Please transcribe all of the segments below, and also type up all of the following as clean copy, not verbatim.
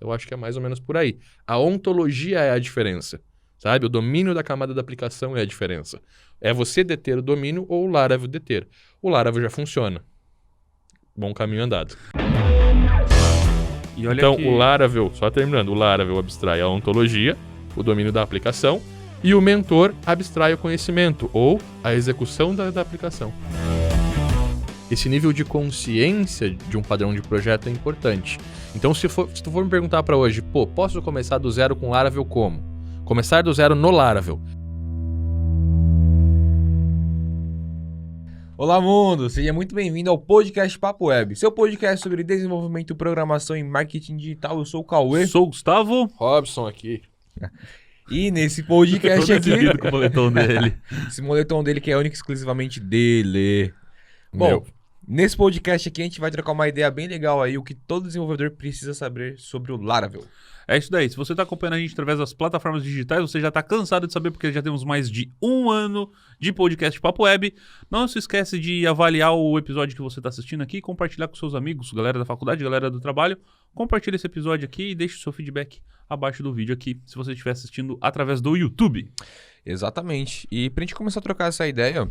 Eu acho que é mais ou menos por aí. A ontologia é a diferença, sabe? O domínio da camada da aplicação é a diferença. É você deter o domínio ou o Laravel deter. O Laravel já funciona. Bom caminho andado. E olha Então, que... o Laravel, só terminando, o Laravel abstrai a ontologia, o domínio da aplicação, e o mentor abstrai o conhecimento, ou a execução da aplicação. Esse nível de consciência de um padrão de projeto é importante. Então, se tu for me perguntar para hoje, posso começar do zero com Laravel como? Começar do zero no Laravel. Olá, mundo! Seja muito bem-vindo ao podcast Papo Web, seu podcast sobre desenvolvimento, programação e marketing digital. Eu sou o Cauê. Sou o Gustavo. Robson aqui. E nesse podcast aqui... com o moletom dele. Esse moletom dele que é único e exclusivamente dele. Bom, nesse podcast aqui a gente vai trocar uma ideia bem legal aí, o que todo desenvolvedor precisa saber sobre o Laravel. É isso daí. Se você está acompanhando a gente através das plataformas digitais, você já está cansado de saber, porque já temos mais de 1 ano de podcast Papo Web. Não se esquece de avaliar o episódio que você está assistindo aqui, compartilhar com seus amigos, galera da faculdade, galera do trabalho. Compartilhe esse episódio aqui e deixe o seu feedback abaixo do vídeo aqui, se você estiver assistindo através do YouTube. Exatamente. E pra gente começar a trocar essa ideia,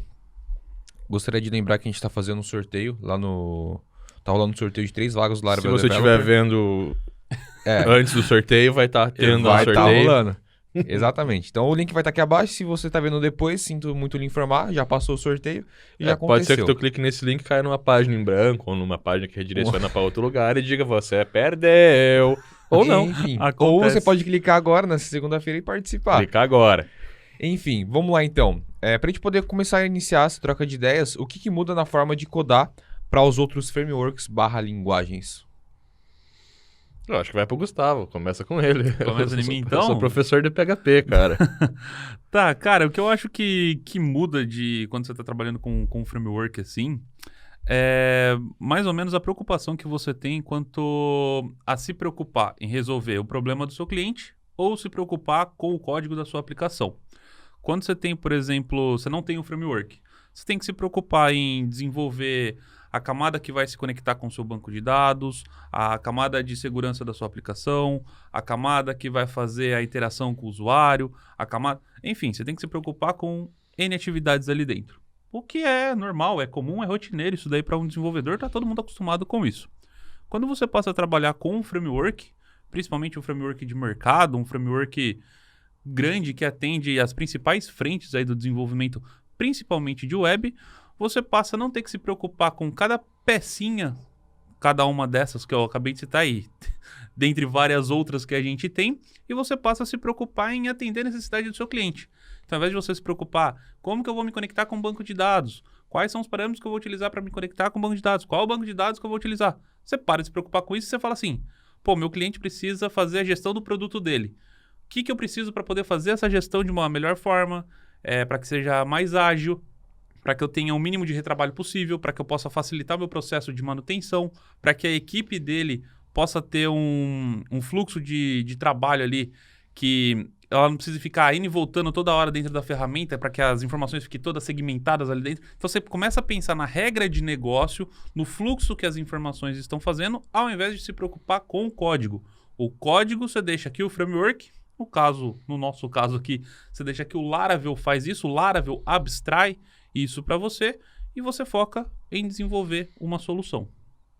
gostaria de lembrar que a gente está fazendo um sorteio lá no... Tá rolando um sorteio de 3 vagas do Laravel. Se você estiver vendo... antes do sorteio, vai estar tendo um sorteio. Vai estar rolando. Exatamente. Então o link vai estar aqui abaixo. Se você está vendo depois, sinto muito lhe informar. Já passou o sorteio e já aconteceu. Pode ser que tu clique nesse link e caia numa página em branco ou numa página que redireciona para outro lugar e diga você perdeu. Ou não. Enfim, Acontece. ou você pode clicar agora, nessa segunda-feira, e participar. Clica agora. Enfim, vamos lá então. Para a gente poder começar a iniciar essa troca de ideias, o que muda na forma de codar para os outros frameworks/linguagens? Eu acho que vai pro Gustavo, começa com ele. Começa em mim, então? Eu sou professor de PHP, cara. Tá, cara, o que eu acho que muda quando você está trabalhando com um framework assim, é mais ou menos a preocupação que você tem quanto a se preocupar em resolver o problema do seu cliente ou se preocupar com o código da sua aplicação. Quando você tem, por exemplo, você não tem um framework, você tem que se preocupar em desenvolver a camada que vai se conectar com o seu banco de dados, a camada de segurança da sua aplicação, a camada que vai fazer a interação com o usuário, a camada... Enfim, você tem que se preocupar com N atividades ali dentro. O que é normal, é comum, é rotineiro, isso daí para um desenvolvedor, tá todo mundo acostumado com isso. Quando você passa a trabalhar com um framework, principalmente um framework de mercado, um framework grande que atende as principais frentes aí do desenvolvimento, principalmente de web, você passa a não ter que se preocupar com cada pecinha, cada uma dessas que eu acabei de citar aí, dentre várias outras que a gente tem, e você passa a se preocupar em atender a necessidade do seu cliente. Então, ao invés de você se preocupar, como que eu vou me conectar com o banco de dados? Quais são os parâmetros que eu vou utilizar para me conectar com o banco de dados? Qual é o banco de dados que eu vou utilizar? Você para de se preocupar com isso e você fala assim, meu cliente precisa fazer a gestão do produto dele. O que eu preciso para poder fazer essa gestão de uma melhor forma, para que seja mais ágil, para que eu tenha o mínimo de retrabalho possível, para que eu possa facilitar o meu processo de manutenção, para que a equipe dele possa ter um fluxo de trabalho ali, que ela não precise ficar indo e voltando toda hora dentro da ferramenta, para que as informações fiquem todas segmentadas ali dentro. Então você começa a pensar na regra de negócio, no fluxo que as informações estão fazendo, ao invés de se preocupar com o código. O código você deixa aqui o framework, no nosso caso aqui, você deixa que o Laravel faz isso, o Laravel abstrai isso para você e você foca em desenvolver uma solução.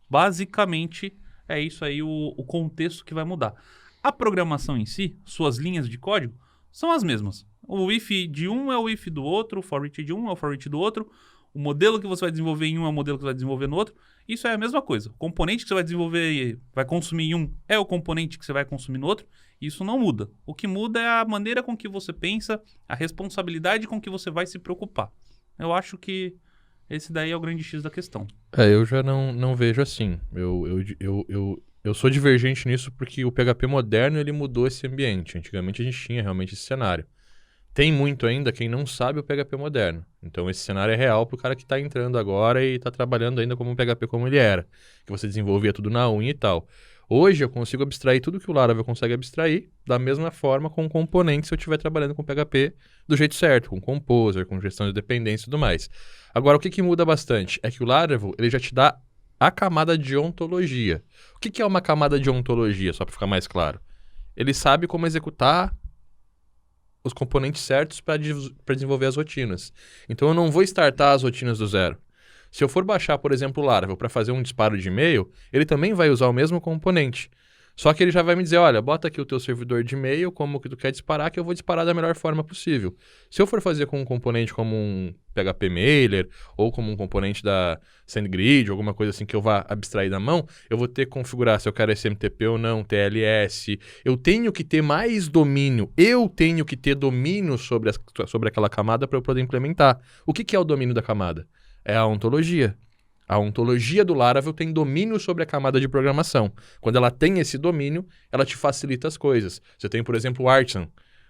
Basicamente, é isso aí o contexto que vai mudar. A programação em si, suas linhas de código, são as mesmas. O if de um é o if do outro, o for each de um é o for each do outro, o modelo que você vai desenvolver em um é o modelo que você vai desenvolver no outro. Isso é a mesma coisa. O componente que você vai desenvolver, vai consumir em um, é o componente que você vai consumir no outro. Isso não muda. O que muda é a maneira com que você pensa, a responsabilidade com que você vai se preocupar. Eu acho que esse daí é o grande X da questão. Eu já não vejo assim. Eu sou divergente nisso porque o PHP moderno ele mudou esse ambiente. Antigamente a gente tinha realmente esse cenário. Tem muito ainda quem não sabe o PHP moderno. Então esse cenário é real pro cara que tá entrando agora e tá trabalhando ainda como um PHP como ele era. Que você desenvolvia tudo na unha e tal. Hoje eu consigo abstrair tudo que o Laravel consegue abstrair da mesma forma com componentes se eu estiver trabalhando com PHP do jeito certo, com Composer, com gestão de dependência e tudo mais. Agora, o que muda bastante é que o Laravel ele já te dá a camada de ontologia. O que é uma camada de ontologia, só para ficar mais claro? Ele sabe como executar os componentes certos para desenvolver as rotinas. Então eu não vou startar as rotinas do zero. Se eu for baixar, por exemplo, o Laravel para fazer um disparo de e-mail, ele também vai usar o mesmo componente. Só que ele já vai me dizer, olha, bota aqui o teu servidor de e-mail, como que tu quer disparar, que eu vou disparar da melhor forma possível. Se eu for fazer com um componente como um PHP Mailer, ou como um componente da SendGrid, alguma coisa assim que eu vá abstrair da mão, eu vou ter que configurar se eu quero SMTP ou não, TLS. Eu tenho que ter mais domínio, sobre aquela camada para eu poder implementar. O que é o domínio da camada? É a ontologia. A ontologia do Laravel tem domínio sobre a camada de programação. Quando ela tem esse domínio, ela te facilita as coisas. Você tem, por exemplo, o Artisan.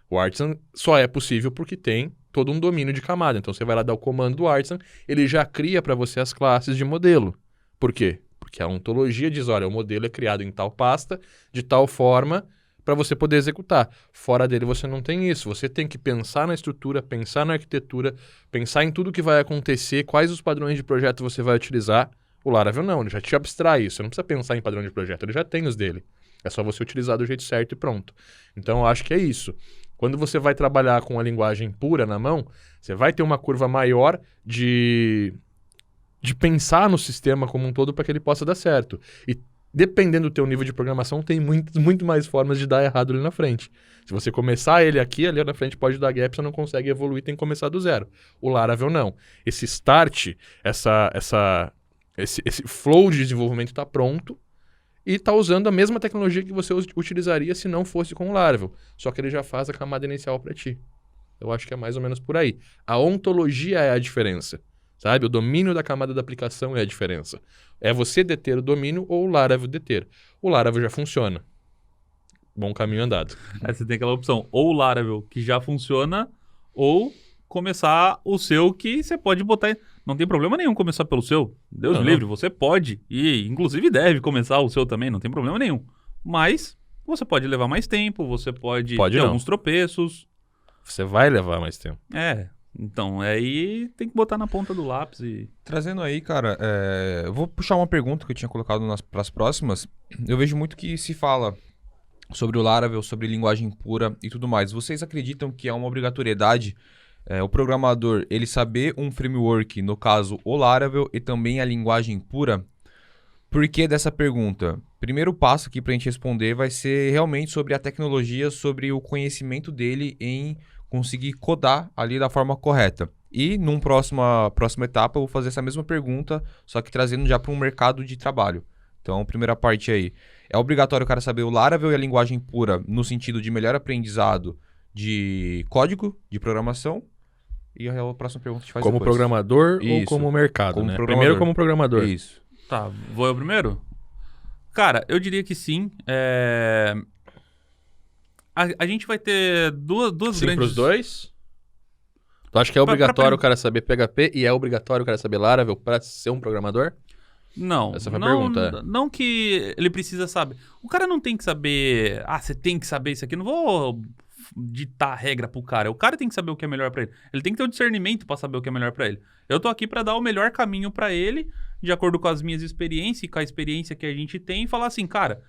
O Artisan só é possível porque tem todo um domínio de camada. Então, você vai lá dar o comando do Artisan, ele já cria para você as classes de modelo. Por quê? Porque a ontologia diz, olha, o modelo é criado em tal pasta, de tal forma, para você poder executar. Fora dele você não tem isso. Você tem que pensar na estrutura, pensar na arquitetura, pensar em tudo que vai acontecer, quais os padrões de projeto você vai utilizar. O Laravel não, ele já te abstrai isso. Você não precisa pensar em padrão de projeto, ele já tem os dele. É só você utilizar do jeito certo e pronto. Então eu acho que é isso. Quando você vai trabalhar com a linguagem pura na mão, você vai ter uma curva maior de pensar no sistema como um todo para que ele possa dar certo. E dependendo do teu nível de programação, tem muito mais formas de dar errado ali na frente. Se você começar ele aqui, ali na frente pode dar gap, você não consegue evoluir, tem que começar do zero. O Laravel não. Esse start, esse flow de desenvolvimento está pronto e está usando a mesma tecnologia que você utilizaria se não fosse com o Laravel. Só que ele já faz a camada inicial para ti. Eu acho que é mais ou menos por aí. A ontologia é a diferença. Sabe? O domínio da camada da aplicação é a diferença. É você deter o domínio ou o Laravel deter. O Laravel já funciona. Bom caminho andado. Aí você tem aquela opção, ou o Laravel que já funciona, ou começar o seu que você pode botar... Não tem problema nenhum começar pelo seu. Deus Não, livre, não. você pode. E inclusive deve começar o seu também, não tem problema nenhum. Mas você pode levar mais tempo, você pode ter não. alguns tropeços. Você vai levar mais tempo. Então, aí tem que botar na ponta do lápis e... Trazendo aí, cara, eu vou puxar uma pergunta que eu tinha colocado para as próximas. Eu vejo muito que se fala sobre o Laravel, sobre linguagem pura e tudo mais. Vocês acreditam que é uma obrigatoriedade o programador ele saber um framework, no caso o Laravel, e também a linguagem pura? Por que dessa pergunta? Primeiro passo aqui para a gente responder vai ser realmente sobre a tecnologia, sobre o conhecimento dele em conseguir codar ali da forma correta. E numa próxima etapa eu vou fazer essa mesma pergunta, só que trazendo já para um mercado de trabalho. Então, primeira parte aí. É obrigatório o cara saber o Laravel e a linguagem pura no sentido de melhor aprendizado de código, de programação? E a próxima pergunta a gente faz Como depois. programador ou Isso. como mercado, Como né? programador. Primeiro como programador. Isso. Tá, vou eu primeiro? Cara, eu diria que sim. A gente vai ter duas Sim grandes... pros dois? Tu acha que é obrigatório o cara saber PHP e é obrigatório o cara saber Laravel para ser um programador? Não, Essa foi a não, pergunta. não que ele precisa saber. O cara não tem que saber, você tem que saber isso aqui. Eu não vou ditar regra pro cara. O cara tem que saber o que é melhor pra ele. Ele tem que ter o discernimento pra saber o que é melhor pra ele. Eu tô aqui pra dar o melhor caminho pra ele, de acordo com as minhas experiências e com a experiência que a gente tem, e falar assim, cara,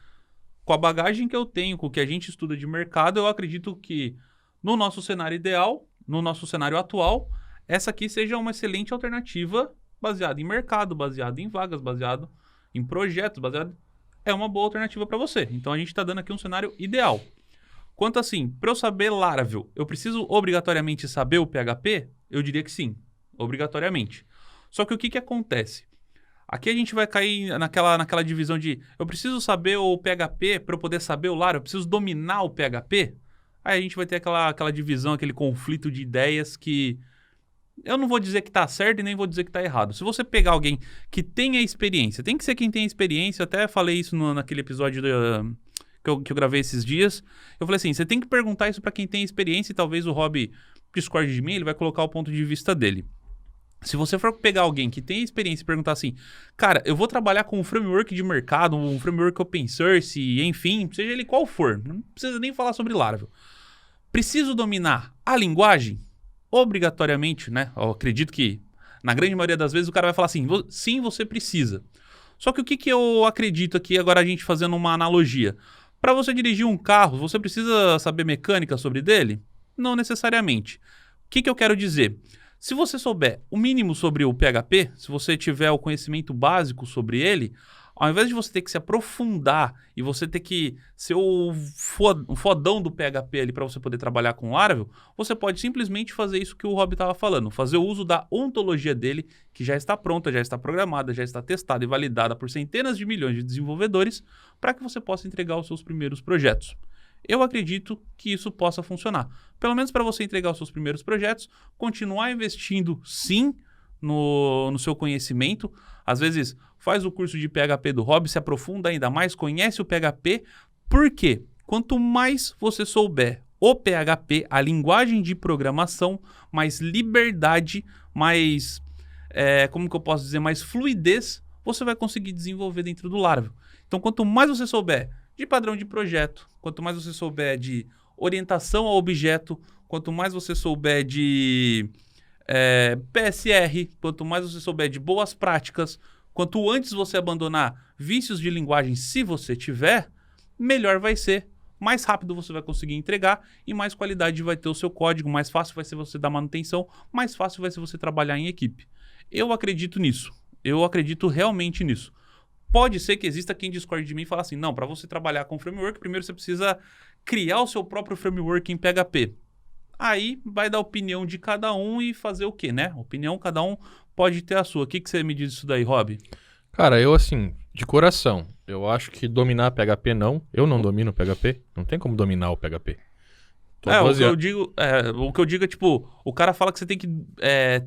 com a bagagem que eu tenho, com o que a gente estuda de mercado, eu acredito que no nosso cenário ideal, no nosso cenário atual, essa aqui seja uma excelente alternativa baseada em mercado, baseado em vagas, baseado em projetos, é uma boa alternativa para você. Então a gente está dando aqui um cenário ideal. Quanto assim, para eu saber Laravel, eu preciso obrigatoriamente saber o PHP? Eu diria que sim, obrigatoriamente. Só que o que acontece? Aqui a gente vai cair naquela divisão de eu preciso saber o PHP para eu poder saber o Laravel, eu preciso dominar o PHP? Aí a gente vai ter aquela divisão, aquele conflito de ideias que eu não vou dizer que está certo e nem vou dizer que está errado. Se você pegar alguém que tenha experiência, tem que ser quem tem experiência, eu até falei isso naquele episódio que eu gravei esses dias. Eu falei assim, você tem que perguntar isso para quem tem experiência e talvez o Rob discorde de mim, ele vai colocar o ponto de vista dele. Se você for pegar alguém que tem experiência e perguntar assim, cara, eu vou trabalhar com um framework de mercado, um framework open source, enfim, seja ele qual for, não precisa nem falar sobre Laravel. Preciso dominar a linguagem? Obrigatoriamente, né? Eu acredito que na grande maioria das vezes o cara vai falar assim, sim, você precisa. Só que o que eu acredito aqui, agora a gente fazendo uma analogia. Para você dirigir um carro, você precisa saber mecânica sobre dele? Não necessariamente. O que eu quero dizer? Se você souber o mínimo sobre o PHP, se você tiver o conhecimento básico sobre ele, ao invés de você ter que se aprofundar e você ter que ser o fodão do PHP ali para você poder trabalhar com Laravel, você pode simplesmente fazer isso que o Rob estava falando, fazer o uso da ontologia dele, que já está pronta, já está programada, já está testada e validada por centenas de milhões de desenvolvedores, para que você possa entregar os seus primeiros projetos. Eu acredito que isso possa funcionar. Pelo menos para você entregar os seus primeiros projetos, continuar investindo sim no seu conhecimento. Às vezes faz o curso de PHP do Rob, se aprofunda ainda mais, conhece o PHP. Por quê? Quanto mais você souber o PHP, a linguagem de programação, mais liberdade, mais, como que eu posso dizer, mais fluidez você vai conseguir desenvolver dentro do Laravel. Então, quanto mais você souber de padrão de projeto, quanto mais você souber de orientação a objeto, quanto mais você souber de PSR, quanto mais você souber de boas práticas, quanto antes você abandonar vícios de linguagem, se você tiver, melhor vai ser. Mais rápido você vai conseguir entregar e mais qualidade vai ter o seu código, mais fácil vai ser você dar manutenção, mais fácil vai ser você trabalhar em equipe. Eu acredito nisso. Eu acredito realmente nisso. Pode ser que exista quem discorde de mim e fale assim, não, para você trabalhar com framework, primeiro você precisa criar o seu próprio framework em PHP. Aí vai dar a opinião de cada um e fazer o quê, né? Opinião, cada um pode ter a sua. O que você me diz disso daí, Rob? Cara, eu assim, de coração, eu acho que dominar PHP não. Eu não domino PHP. Não tem como dominar o PHP. O que eu digo é, tipo, o cara fala que você tem que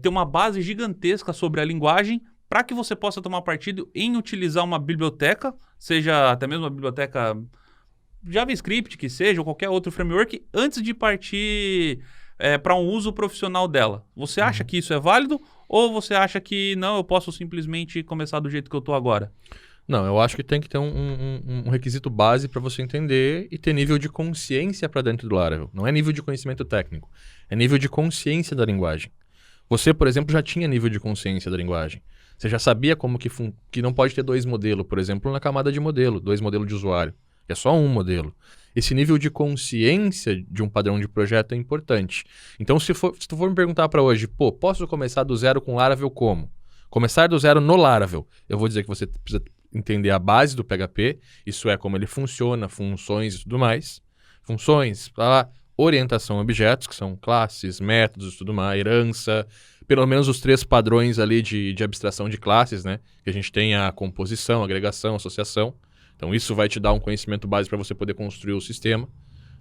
ter uma base gigantesca sobre a linguagem para que você possa tomar partido em utilizar uma biblioteca, seja até mesmo uma biblioteca JavaScript, que seja, ou qualquer outro framework, antes de partir para um uso profissional dela. Você acha que isso é válido ou você acha que não, eu posso simplesmente começar do jeito que eu estou agora? Não, eu acho que tem que ter um requisito base para você entender e ter nível de consciência para dentro do Laravel. Não é nível de conhecimento técnico, é nível de consciência da linguagem. Você, por exemplo, já tinha nível de consciência da linguagem. Você já sabia como que não pode ter dois modelos, por exemplo, na camada de modelo, dois modelos de usuário. É só um modelo. Esse nível de consciência de um padrão de projeto é importante. Então, se tu for me perguntar para hoje, posso começar do zero com Laravel como? Começar do zero no Laravel. Eu vou dizer que você precisa entender a base do PHP, isso é como ele funciona, funções e tudo mais. Funções, orientação a objetos, que são classes, métodos e tudo mais, herança, pelo menos os 3 padrões ali de abstração de classes, né? Que a gente tem a composição, agregação, associação. Então isso vai te dar um conhecimento básico para você poder construir o sistema,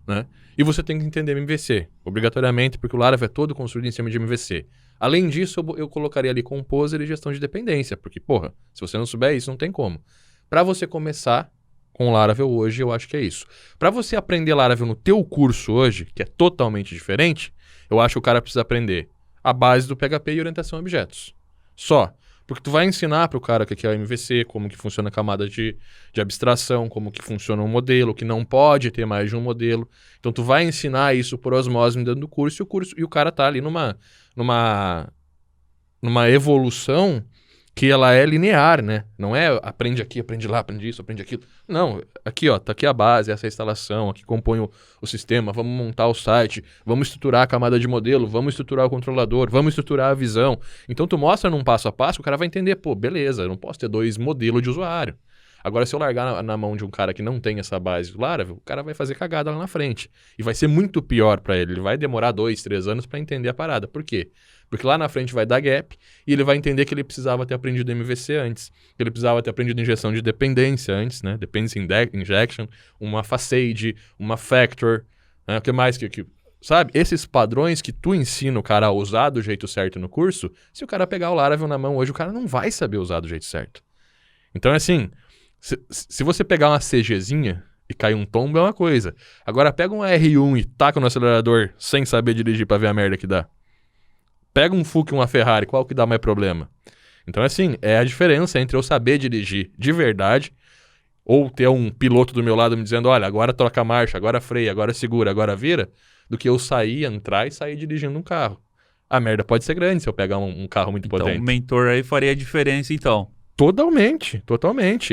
né? E você tem que entender MVC, obrigatoriamente, porque o Laravel é todo construído em cima de MVC. Além disso, eu colocaria ali Composer e gestão de dependência, porque, se você não souber isso, não tem como. Para você começar com Laravel hoje, eu acho que é isso. Para você aprender Laravel no teu curso hoje, que é totalmente diferente, eu acho que o cara precisa aprender a base do PHP e orientação a objetos. Só. Porque tu vai ensinar para o cara o que é o MVC, como que funciona a camada de abstração, como que funciona um modelo, que não pode ter mais de um modelo. Então tu vai ensinar isso por osmose dentro do curso e o cara tá ali numa evolução que ela é linear, né? Não é aprende aqui, aprende lá, aprende isso, aprende aquilo. Não, aqui tá aqui a base, essa é a instalação, aqui compõe o sistema, vamos montar o site, vamos estruturar a camada de modelo, vamos estruturar o controlador, vamos estruturar a visão. Então tu mostra num passo a passo, o cara vai entender, beleza, eu não posso ter 2 modelos de usuário. Agora, se eu largar na mão de um cara que não tem essa base do Laravel, o cara vai fazer cagada lá na frente. E vai ser muito pior para ele. Ele vai demorar 2, 3 anos para entender a parada. Por quê? Porque lá na frente vai dar gap e ele vai entender que ele precisava ter aprendido MVC antes, que ele precisava ter aprendido injeção de dependência antes, né? Dependency injection, uma facade, uma factor, né? O que mais sabe? Esses padrões que tu ensina o cara a usar do jeito certo no curso, se o cara pegar o Laravel na mão hoje, o cara não vai saber usar do jeito certo. Então, assim, se você pegar uma CGzinha e cair um tombo é uma coisa. Agora, pega um R1 e taca no acelerador sem saber dirigir pra ver a merda que dá. Pega um Fuca e uma Ferrari, qual que dá mais problema? Então, assim, é a diferença entre eu saber dirigir de verdade ou ter um piloto do meu lado me dizendo, olha, agora troca a marcha, agora freia, agora segura, agora vira, do que eu entrar e sair dirigindo um carro. A merda pode ser grande se eu pegar um carro muito potente. Então, o mentor aí faria a diferença, então. Totalmente.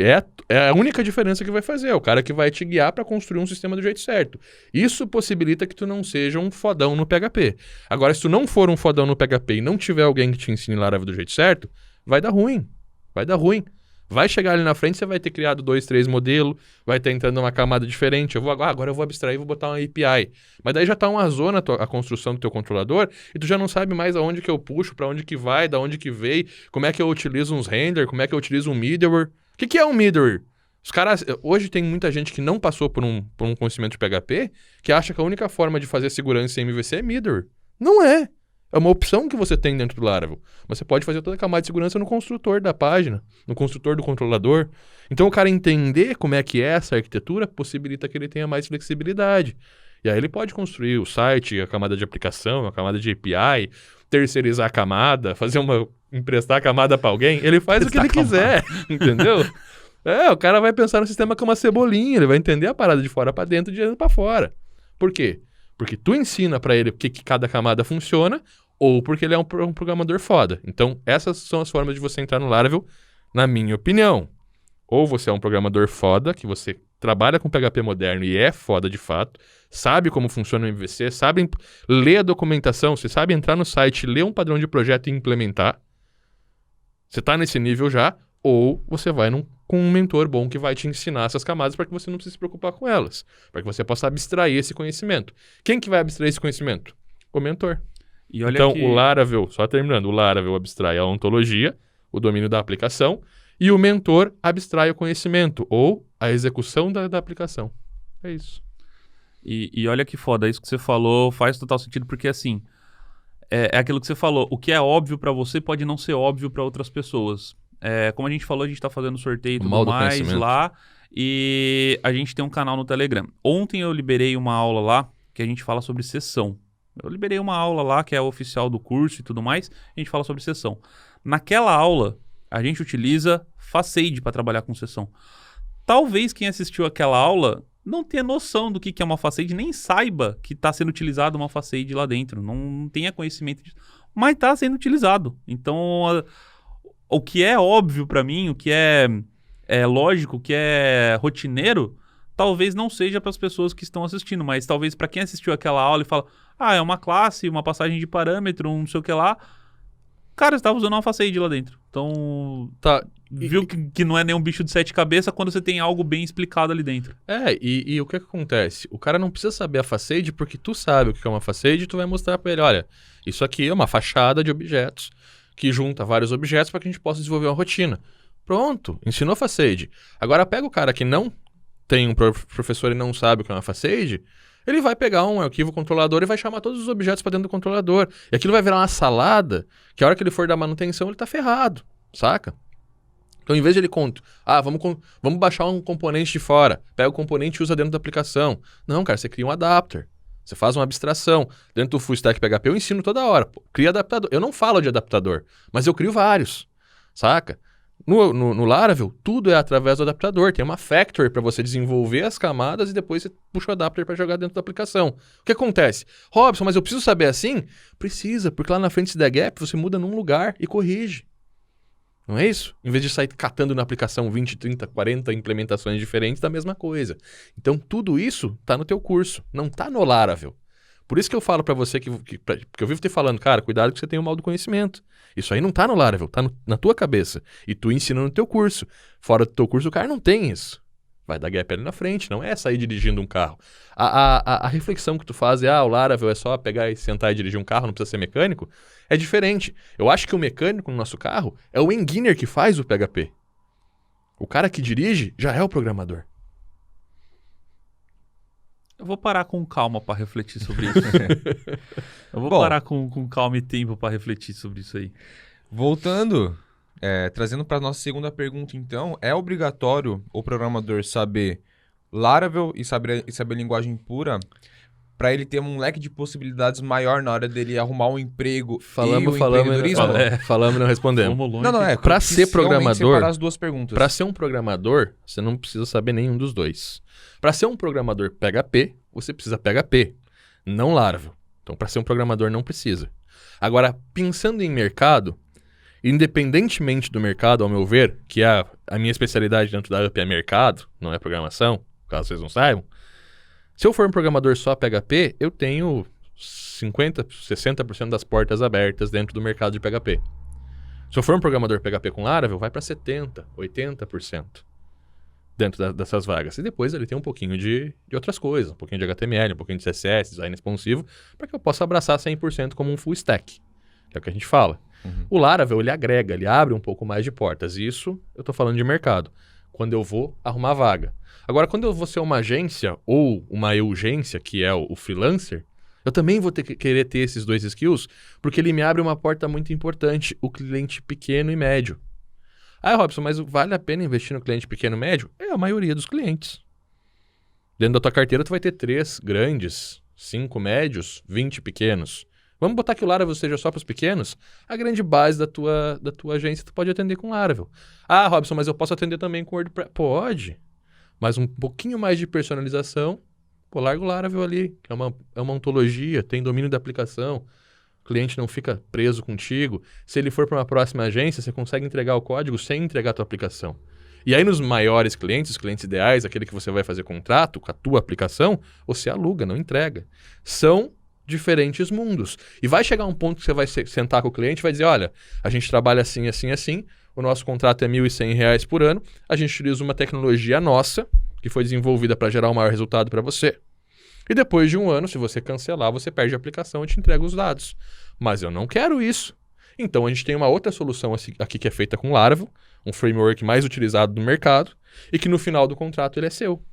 É a única diferença que vai fazer. É o cara que vai te guiar para construir um sistema do jeito certo. Isso possibilita que tu não seja um fodão no PHP. Agora, se tu não for um fodão no PHP e não tiver alguém que te ensine Laravel do jeito certo, vai dar ruim. Vai dar ruim. Vai chegar ali na frente, você vai ter criado 2, 3 modelos, vai ter entrando uma camada diferente. Agora eu vou abstrair e vou botar uma API. Mas daí já tá uma zona a construção do teu controlador e tu já não sabe mais aonde que eu puxo, para onde que vai, da onde que veio, como é que eu utilizo uns render, como é que eu utilizo um middleware. O que é um middleware? Os caras... Hoje tem muita gente que não passou por um conhecimento de PHP que acha que a única forma de fazer segurança em MVC é middleware. Não é. É uma opção que você tem dentro do Laravel. Mas você pode fazer toda a camada de segurança no construtor da página, no construtor do controlador. Então o cara entender como é que é essa arquitetura possibilita que ele tenha mais flexibilidade. E aí ele pode construir o site, a camada de aplicação, a camada de API, terceirizar a camada, emprestar a camada para alguém. Ele faz o que ele quiser, entendeu? O cara vai pensar no sistema como uma cebolinha, ele vai entender a parada de fora para dentro e de dentro para fora. Por quê? Porque tu ensina para ele o que cada camada funciona ou porque ele é um programador foda. Então, essas são as formas de você entrar no Laravel, na minha opinião. Ou você é um programador foda, que você trabalha com PHP moderno e é foda de fato, sabe como funciona o MVC, sabe ler a documentação, você sabe entrar no site, ler um padrão de projeto e implementar. Você tá nesse nível já, ou você vai com um mentor bom que vai te ensinar essas camadas para que você não precise se preocupar com elas, para que você possa abstrair esse conhecimento. Quem que vai abstrair esse conhecimento? O mentor. E olha então, que... o Laravel, só terminando, o Laravel abstrai a ontologia, o domínio da aplicação, e o mentor abstrai o conhecimento, ou a execução da aplicação. É isso. E olha que foda, isso que você falou faz total sentido, porque assim, é aquilo que você falou, o que é óbvio para você pode não ser óbvio para outras pessoas. Como a gente falou, a gente tá fazendo sorteio e tudo mais lá, e a gente tem um canal no Telegram. Ontem eu liberei uma aula lá, que a gente fala sobre sessão. Eu liberei uma aula lá, que é oficial do curso e tudo mais, a gente fala sobre sessão. Naquela aula, a gente utiliza Facade para trabalhar com sessão. Talvez quem assistiu aquela aula não tenha noção do que é uma Facade, nem saiba que está sendo utilizado uma Facade lá dentro, não tenha conhecimento disso, mas está sendo utilizado. Então... O que é óbvio para mim, o que é lógico, o que é rotineiro, talvez não seja para as pessoas que estão assistindo, mas talvez para quem assistiu aquela aula e fala, é uma classe, uma passagem de parâmetro, não sei o que lá, cara, estava usando uma Facade lá dentro. Então, viu que não é nenhum bicho de 7 cabeças quando você tem algo bem explicado ali dentro. E o que acontece? O cara não precisa saber a Facade porque tu sabe o que é uma Facade e tu vai mostrar para ele, olha, isso aqui é uma fachada de objetos que junta vários objetos para que a gente possa desenvolver uma rotina. Pronto, ensinou Facade. Agora pega o cara que não tem um professor e não sabe o que é uma Facade, ele vai pegar um arquivo controlador e vai chamar todos os objetos para dentro do controlador. E aquilo vai virar uma salada, que a hora que ele for dar manutenção, ele tá ferrado, saca? Então, em vez de ele vamos baixar um componente de fora, pega o componente e usa dentro da aplicação. Não, cara, você cria um adapter. Você faz uma abstração. Dentro do Full Stack PHP eu ensino toda hora. Cria adaptador. Eu não falo de adaptador, mas eu crio vários, saca? No Laravel, tudo é através do adaptador. Tem uma factory para você desenvolver as camadas e depois você puxa o adapter para jogar dentro da aplicação. O que acontece? Robson, mas eu preciso saber assim? Precisa, porque lá na frente se der gap, você muda num lugar e corrige. Não é isso? Em vez de sair catando na aplicação 20, 30, 40 implementações diferentes da mesma coisa. Então, tudo isso tá no teu curso, não tá no Laravel. Por isso que eu falo para você que eu vivo te falando, cara, cuidado que você tem o mal do conhecimento. Isso aí não tá no Laravel, tá na tua cabeça. E tu ensina no teu curso. Fora do teu curso, o cara não tem isso. Vai dar gap ali na frente, não é sair dirigindo um carro. A reflexão que tu faz o Laravel é só pegar e sentar e dirigir um carro, não precisa ser mecânico, é diferente. Eu acho que o mecânico no nosso carro é o engineer que faz o PHP. O cara que dirige já é o programador. Eu vou parar com calma para refletir sobre isso. Eu vou parar com calma e tempo para refletir sobre isso aí. Voltando, trazendo para nossa segunda pergunta, então, é obrigatório o programador saber Laravel e saber linguagem pura para ele ter um leque de possibilidades maior na hora dele arrumar um emprego Falamos e não respondemos. Para ser programador, separar as duas perguntas. Para ser um programador, você não precisa saber nenhum dos dois. Para ser um programador PHP, você precisa PHP, não Laravel. Então, para ser um programador, não precisa. Agora, pensando em mercado, Independentemente do mercado, ao meu ver, que a minha especialidade dentro da UP é mercado, não é programação, caso vocês não saibam. Se eu for um programador só PHP, eu tenho 50%, 60% das portas abertas dentro do mercado de PHP. Se eu for um programador PHP com Laravel, vai para 70%, 80% dentro dessas vagas. E depois ele tem um pouquinho de outras coisas, um pouquinho de HTML, um pouquinho de CSS, design responsivo, para que eu possa abraçar 100% como um full stack, que é o que a gente fala. O Laravel, ele agrega, ele abre um pouco mais de portas. Isso eu estou falando de mercado, quando eu vou arrumar vaga. Agora, quando eu vou ser uma agência ou uma urgência, que é o freelancer, eu também vou querer ter esses dois skills, porque ele me abre uma porta muito importante, o cliente pequeno e médio. Ah, Robson, mas vale a pena investir no cliente pequeno e médio? É a maioria dos clientes. Dentro da tua carteira, tu vai ter 3 grandes, 5 médios, 20 pequenos. Vamos botar que o Laravel seja só para os pequenos? A grande base da tua agência tu pode atender com Laravel. Ah, Robson, mas eu posso atender também com WordPress? Pode. Mas um pouquinho mais de personalização, pô, larga o Laravel ali, que é uma ontologia, tem domínio da aplicação, o cliente não fica preso contigo. Se ele for para uma próxima agência, você consegue entregar o código sem entregar a tua aplicação. E aí nos maiores clientes, os clientes ideais, aquele que você vai fazer contrato com a tua aplicação, você aluga, não entrega. São diferentes mundos. E vai chegar um ponto que você vai sentar com o cliente e vai dizer, olha, a gente trabalha assim, assim, assim, o nosso contrato é R$1.100 por ano, a gente utiliza uma tecnologia nossa, que foi desenvolvida para gerar o maior resultado para você. E depois de um ano, se você cancelar, você perde a aplicação e te entrega os dados. Mas eu não quero isso. Então a gente tem uma outra solução aqui que é feita com Laravel, um framework mais utilizado no mercado, e que no final do contrato ele é seu.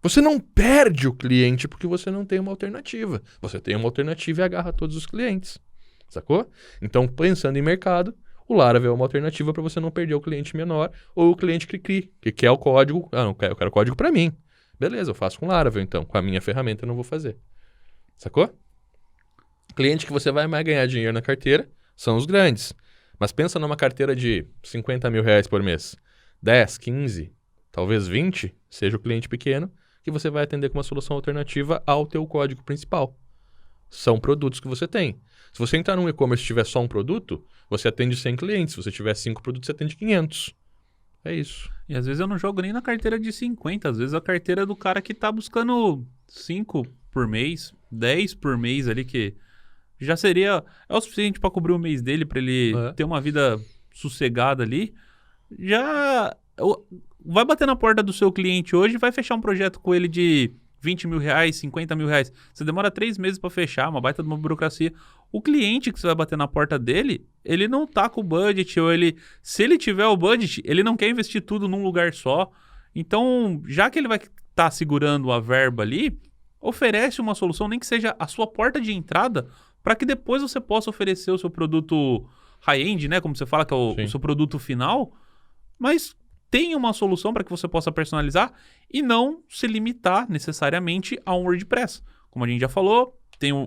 Você não perde o cliente porque você não tem uma alternativa. Você tem uma alternativa e agarra todos os clientes. Sacou? Então, pensando em mercado, o Laravel é uma alternativa para você não perder o cliente menor ou o cliente que quer o código. Ah, não, eu quero o código para mim. Beleza, eu faço com Laravel, então. Com a minha ferramenta eu não vou fazer. Sacou? Cliente que você vai mais ganhar dinheiro na carteira são os grandes. Mas pensa numa carteira de R$50.000 por mês. 10, 15, talvez 20, seja o cliente pequeno, que você vai atender com uma solução alternativa ao teu código principal. São produtos que você tem. Se você entrar num e-commerce e tiver só um produto, você atende 100 clientes. Se você tiver 5 produtos, você atende 500. É isso. E às vezes eu não jogo nem na carteira de 50. Às vezes a carteira é do cara que tá buscando 5 por mês, 10 por mês ali, que já seria... É o suficiente para cobrir o mês dele, para ele ter uma vida sossegada ali. Já... Vai bater na porta do seu cliente hoje e vai fechar um projeto com ele de R$20.000, R$50.000. Você demora 3 meses para fechar, uma baita de uma burocracia. O cliente que você vai bater na porta dele, ele não tá com o budget, ou se ele tiver o budget, ele não quer investir tudo num lugar só. Então, já que ele vai estar segurando a verba ali, oferece uma solução, nem que seja a sua porta de entrada, para que depois você possa oferecer o seu produto high-end, né? Como você fala, que é o seu produto final, mas tenha uma solução para que você possa personalizar e não se limitar necessariamente a um WordPress. Como a gente já falou,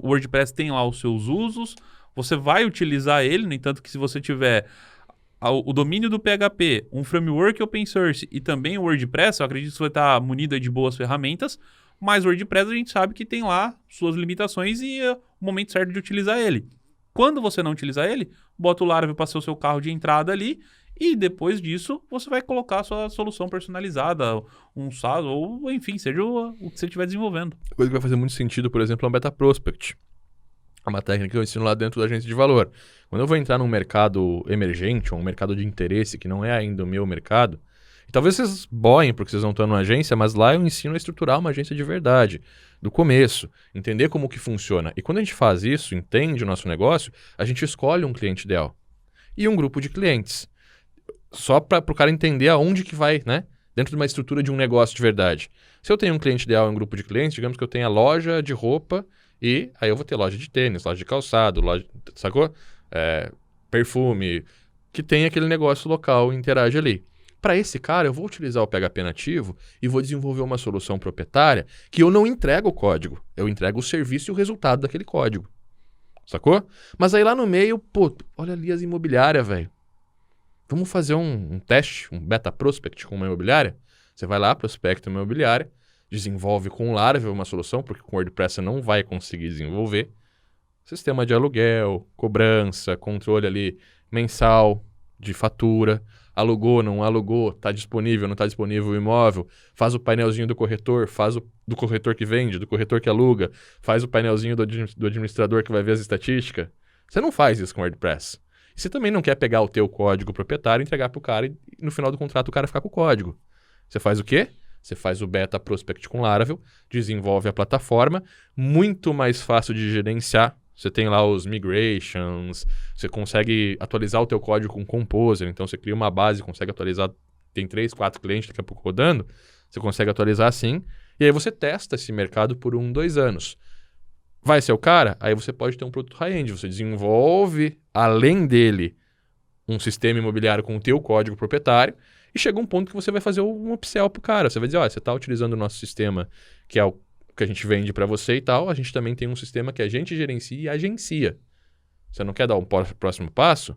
o WordPress tem lá os seus usos, você vai utilizar ele, no entanto que se você tiver o domínio do PHP, um framework open source e também o WordPress, eu acredito que você vai estar munido de boas ferramentas, mas o WordPress a gente sabe que tem lá suas limitações e é o momento certo de utilizar ele. Quando você não utilizar ele, bota o Laravel para ser o seu carro de entrada ali, e depois disso, você vai colocar a sua solução personalizada, um SaaS, ou enfim, seja o que você estiver desenvolvendo. Coisa que vai fazer muito sentido, por exemplo, é um Beta Prospect. É uma técnica que eu ensino lá dentro da agência de valor. Quando eu vou entrar num mercado emergente, ou um mercado de interesse que não é ainda o meu mercado, e talvez vocês boem porque vocês não estão numa agência, mas lá eu ensino a estruturar uma agência de verdade, do começo, entender como que funciona. E quando a gente faz isso, entende o nosso negócio, a gente escolhe um cliente ideal e um grupo de clientes. Só para o cara entender aonde que vai, né? Dentro de uma estrutura de um negócio de verdade. Se eu tenho um cliente ideal e um grupo de clientes, digamos que eu tenha loja de roupa e aí eu vou ter loja de tênis, loja de calçado, loja, sacou? Perfume, que tem aquele negócio local e interage ali. Para esse cara, eu vou utilizar o PHP nativo e vou desenvolver uma solução proprietária que eu não entrego o código, eu entrego o serviço e o resultado daquele código. Sacou? Mas aí lá no meio, pô, olha ali as imobiliárias, velho. Vamos fazer um teste, um beta prospect com uma imobiliária? Você vai lá, prospecta uma imobiliária, desenvolve com o Laravel uma solução, porque com o WordPress você não vai conseguir desenvolver. Sistema de aluguel, cobrança, controle ali mensal, de fatura, alugou, não alugou, está disponível, não está disponível o imóvel, faz o painelzinho do corretor, do corretor que vende, do corretor que aluga, faz o painelzinho do administrador que vai ver as estatísticas. Você não faz isso com WordPress. E você também não quer pegar o teu código proprietário, entregar para o cara e no final do contrato o cara ficar com o código. Você faz o quê? Você faz o Beta Prospect com Laravel, desenvolve a plataforma, muito mais fácil de gerenciar. Você tem lá os migrations, você consegue atualizar o teu código com Composer, então você cria uma base, consegue atualizar, tem 3, 4 clientes daqui a pouco rodando, você consegue atualizar assim, e aí você testa esse mercado por 1, 2 anos. Vai ser o cara? Aí você pode ter um produto high-end, você desenvolve, além dele, um sistema imobiliário com o teu código proprietário, e chega um ponto que você vai fazer um upsell pro cara. Você vai dizer, olha, você está utilizando o nosso sistema, que é o que a gente vende para você e tal, a gente também tem um sistema que a gente gerencia e agencia. Você não quer dar um próximo passo?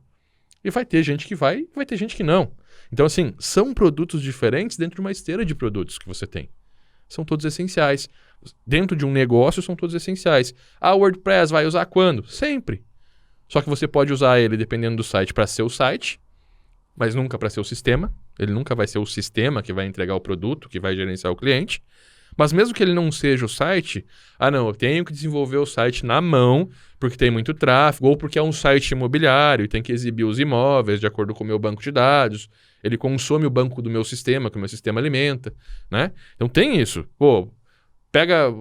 E vai ter gente que vai ter gente que não. Então, assim, são produtos diferentes dentro de uma esteira de produtos que você tem. São todos essenciais. Dentro de um negócio, são todos essenciais. Ah, o WordPress vai usar quando? Sempre. Só que você pode usar ele, dependendo do site, para ser o site, mas nunca para ser o sistema. Ele nunca vai ser o sistema que vai entregar o produto, que vai gerenciar o cliente. Mas mesmo que ele não seja o site, não, eu tenho que desenvolver o site na mão, porque tem muito tráfego, ou porque é um site imobiliário e tem que exibir os imóveis de acordo com o meu banco de dados. Ele consome o banco do meu sistema, que o meu sistema alimenta, né? Então tem isso. Pô, pega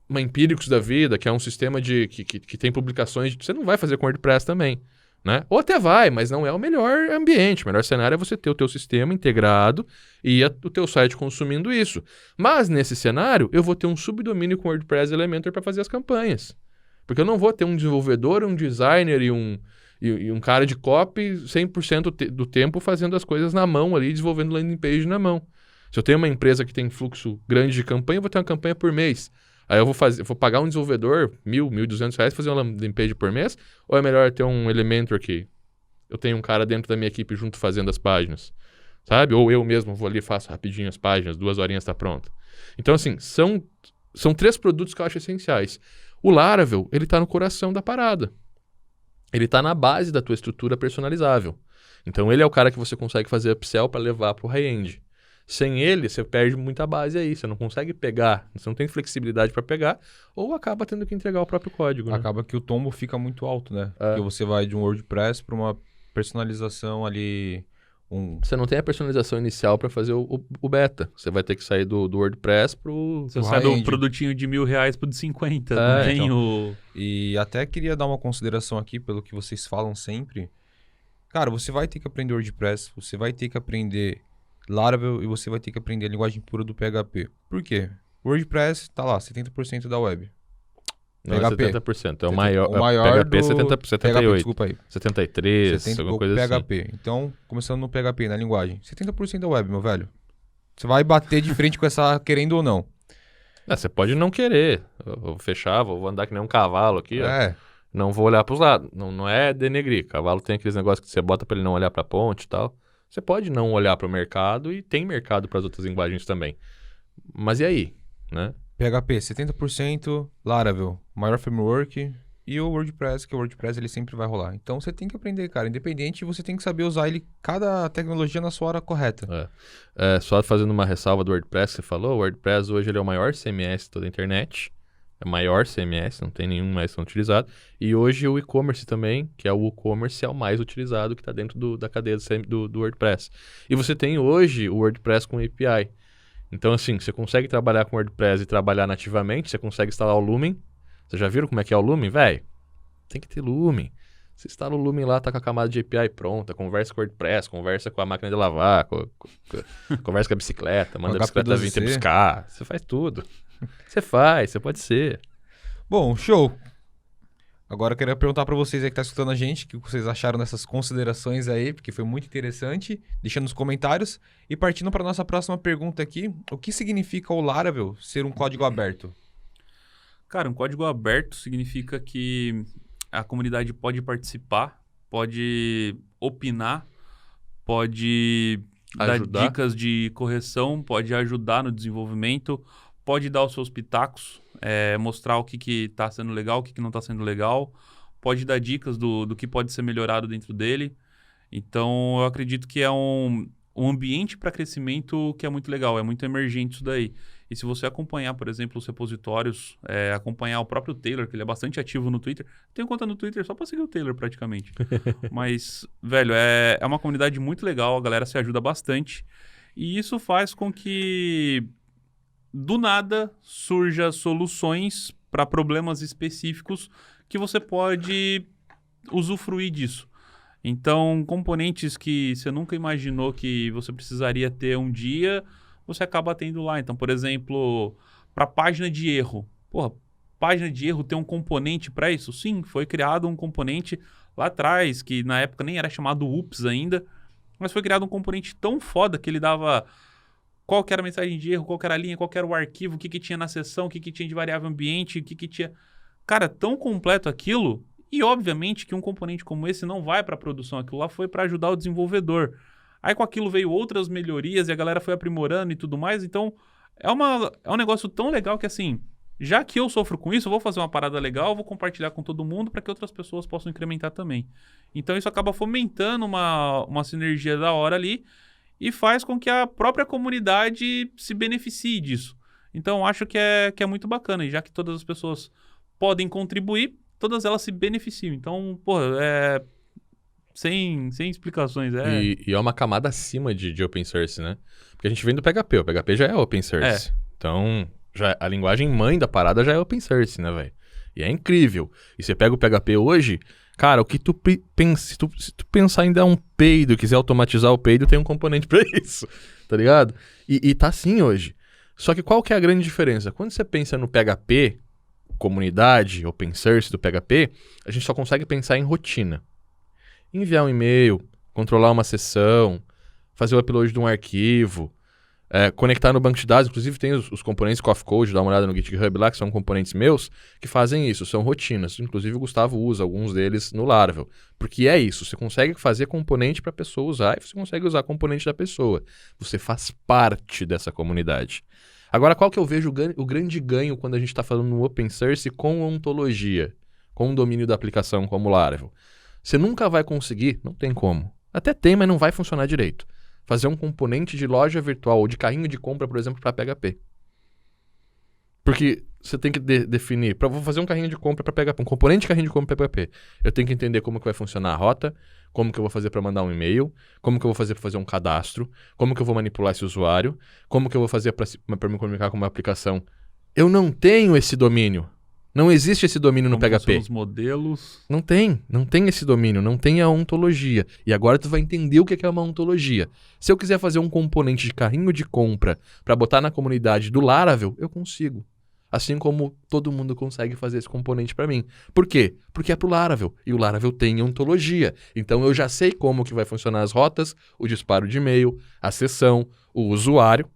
uma Empíricos da vida, que é um sistema que tem publicações, você não vai fazer com WordPress também, né? Ou até vai, mas não é o melhor ambiente. O melhor cenário é você ter o teu sistema integrado e o teu site consumindo isso. Mas nesse cenário, eu vou ter um subdomínio com WordPress e Elementor para fazer as campanhas. Porque eu não vou ter um desenvolvedor, um designer e um cara de copy 100% do tempo fazendo as coisas na mão ali, desenvolvendo landing page na mão. Se eu tenho uma empresa que tem fluxo grande de campanha, eu vou ter uma campanha por mês. Aí eu vou pagar um desenvolvedor R$1.000, R$1.200 para fazer uma landing page por mês? Ou é melhor ter um Elementor que eu tenho um cara dentro da minha equipe junto fazendo as páginas? Sabe? Ou eu mesmo vou ali e faço rapidinho as páginas, 2 horinhas está pronto. Então, assim, são 3 produtos que eu acho essenciais. O Laravel, ele está no coração da parada. Ele está na base da tua estrutura personalizável. Então, ele é o cara que você consegue fazer upsell para levar para o high-end. Sem ele, você perde muita base aí. Você não consegue pegar, você não tem flexibilidade para pegar, ou acaba tendo que entregar o próprio código. Né? Acaba que o tombo fica muito alto, né? Porque você vai de um WordPress para uma personalização ali. Você não tem a personalização inicial para fazer o beta. Você vai ter que sair do WordPress pro Você sai do produtinho de R$1.000 pro de 50. Não tem então. E até queria dar uma consideração aqui, pelo que vocês falam sempre. Cara, você vai ter que aprender WordPress, você vai ter que aprender Laravel e você vai ter que aprender a linguagem pura do PHP. Por quê? O WordPress tá lá, 70% da web. Não PHP. É 70%, é o maior PHP do 78. Desculpa aí. 73, 70 alguma coisa PHP. assim. Então, começando no PHP, na linguagem. 70% da web, meu velho. Você vai bater de frente com essa, querendo ou não. Você pode não querer. Eu vou fechar, vou andar que nem um cavalo aqui. É. Ó. Não vou olhar pros lados. Não é denegrir. Cavalo tem aqueles negócios que você bota pra ele não olhar pra ponte e tal. Você pode não olhar pro mercado e tem mercado para as outras linguagens também. Mas e aí, né? PHP 70%, Laravel, maior framework e o WordPress, que o WordPress ele sempre vai rolar. Então você tem que aprender, cara. Independente, você tem que saber usar ele, cada tecnologia na sua hora correta. Só fazendo uma ressalva do WordPress que você falou, o WordPress hoje ele é o maior CMS de toda a internet. É o maior CMS, não tem nenhum mais sendo utilizado. E hoje o e-commerce também, que é o WooCommerce, é o mais utilizado que está dentro da cadeia do WordPress. E você tem hoje o WordPress com API. Então, assim, você consegue trabalhar com WordPress e trabalhar nativamente, você consegue instalar o Lumen. Vocês já viram como é que é o Lumen? Velho, tem que ter Lumen. Você instala o Lumen lá, tá com a camada de API pronta, conversa com o WordPress, conversa com a máquina de lavar, conversa com a bicicleta, manda a bicicleta vir te buscar. Você faz tudo. Você pode ser. Bom, show. Agora eu queria perguntar para vocês aí que tá escutando a gente, o que vocês acharam dessas considerações aí, porque foi muito interessante. Deixa nos comentários. E partindo para nossa próxima pergunta aqui, o que significa o Laravel ser um código aberto? Cara, um código aberto significa que a comunidade pode participar, pode opinar, pode dar dicas de correção, pode ajudar no desenvolvimento, pode dar os seus pitacos, mostrar o que está sendo legal, o que não está sendo legal, pode dar dicas do que pode ser melhorado dentro dele. Então, eu acredito que é um ambiente para crescimento que é muito legal, é muito emergente isso daí. E se você acompanhar, por exemplo, os repositórios, acompanhar o próprio Taylor, que ele é bastante ativo no Twitter. Tenho conta no Twitter só para seguir o Taylor, praticamente. Mas, velho, é uma comunidade muito legal, a galera se ajuda bastante. E isso faz com que, do nada, surja soluções para problemas específicos que você pode usufruir disso. Então, componentes que você nunca imaginou que você precisaria ter um dia, você acaba tendo lá. Então, por exemplo, para página de erro. Porra, página de erro tem um componente para isso? Sim, foi criado um componente lá atrás, que na época nem era chamado UPS ainda, mas foi criado um componente tão foda que ele dava qual que era a mensagem de erro, qual que era a linha, qual que era o arquivo, o que tinha na seção, o que tinha de variável ambiente, o que tinha... Cara, tão completo aquilo, e obviamente que um componente como esse não vai para a produção, aquilo lá foi para ajudar o desenvolvedor. Aí com aquilo veio outras melhorias e a galera foi aprimorando e tudo mais, então é um negócio tão legal que assim, já que eu sofro com isso, eu vou fazer uma parada legal, vou compartilhar com todo mundo para que outras pessoas possam incrementar também. Então isso acaba fomentando uma sinergia da hora ali e faz com que a própria comunidade se beneficie disso. Então eu acho que é muito bacana, e já que todas as pessoas podem contribuir, todas elas se beneficiam. Então, porra, sem explicações. E é uma camada acima de open source, né? Porque a gente vem do PHP, o PHP já é open source. Então, a linguagem mãe da parada já é open source, né, velho? E é incrível. E você pega o PHP hoje, cara, o que tu pensa, se tu pensar em dar um peido, quiser automatizar o peido, tem um componente pra isso, tá ligado? E tá assim hoje. Só que qual que é a grande diferença? Quando você pensa no PHP, comunidade, open source do PHP, a gente só consegue pensar em rotina. Enviar um e-mail, controlar uma sessão, fazer o upload de um arquivo, conectar no banco de dados. Inclusive tem os componentes Coffee Code, dá uma olhada no GitHub lá, que são componentes meus, que fazem isso, são rotinas. Inclusive o Gustavo usa alguns deles no Laravel. Porque é isso, você consegue fazer componente para a pessoa usar e você consegue usar componente da pessoa. Você faz parte dessa comunidade. Agora, qual que eu vejo o grande ganho quando a gente está falando no open source com ontologia, com o domínio da aplicação como Laravel? Você nunca vai conseguir, não tem como. Até tem, mas não vai funcionar direito. Fazer um componente de loja virtual ou de carrinho de compra, por exemplo, para PHP. Porque você tem que definir, vou fazer um carrinho de compra para PHP, um componente de carrinho de compra para PHP. Eu tenho que entender como que vai funcionar a rota, como que eu vou fazer para mandar um e-mail, como que eu vou fazer para fazer um cadastro, como que eu vou manipular esse usuário, como que eu vou fazer para me comunicar com uma aplicação. Eu não tenho esse domínio. Não existe esse domínio no PHP. Os modelos. Não tem esse domínio, não tem a ontologia. E agora tu vai entender o que é uma ontologia. Se eu quiser fazer um componente de carrinho de compra para botar na comunidade do Laravel, eu consigo. Assim como todo mundo consegue fazer esse componente para mim. Por quê? Porque é pro Laravel. E o Laravel tem ontologia. Então eu já sei como que vai funcionar as rotas, o disparo de e-mail, a sessão, o usuário.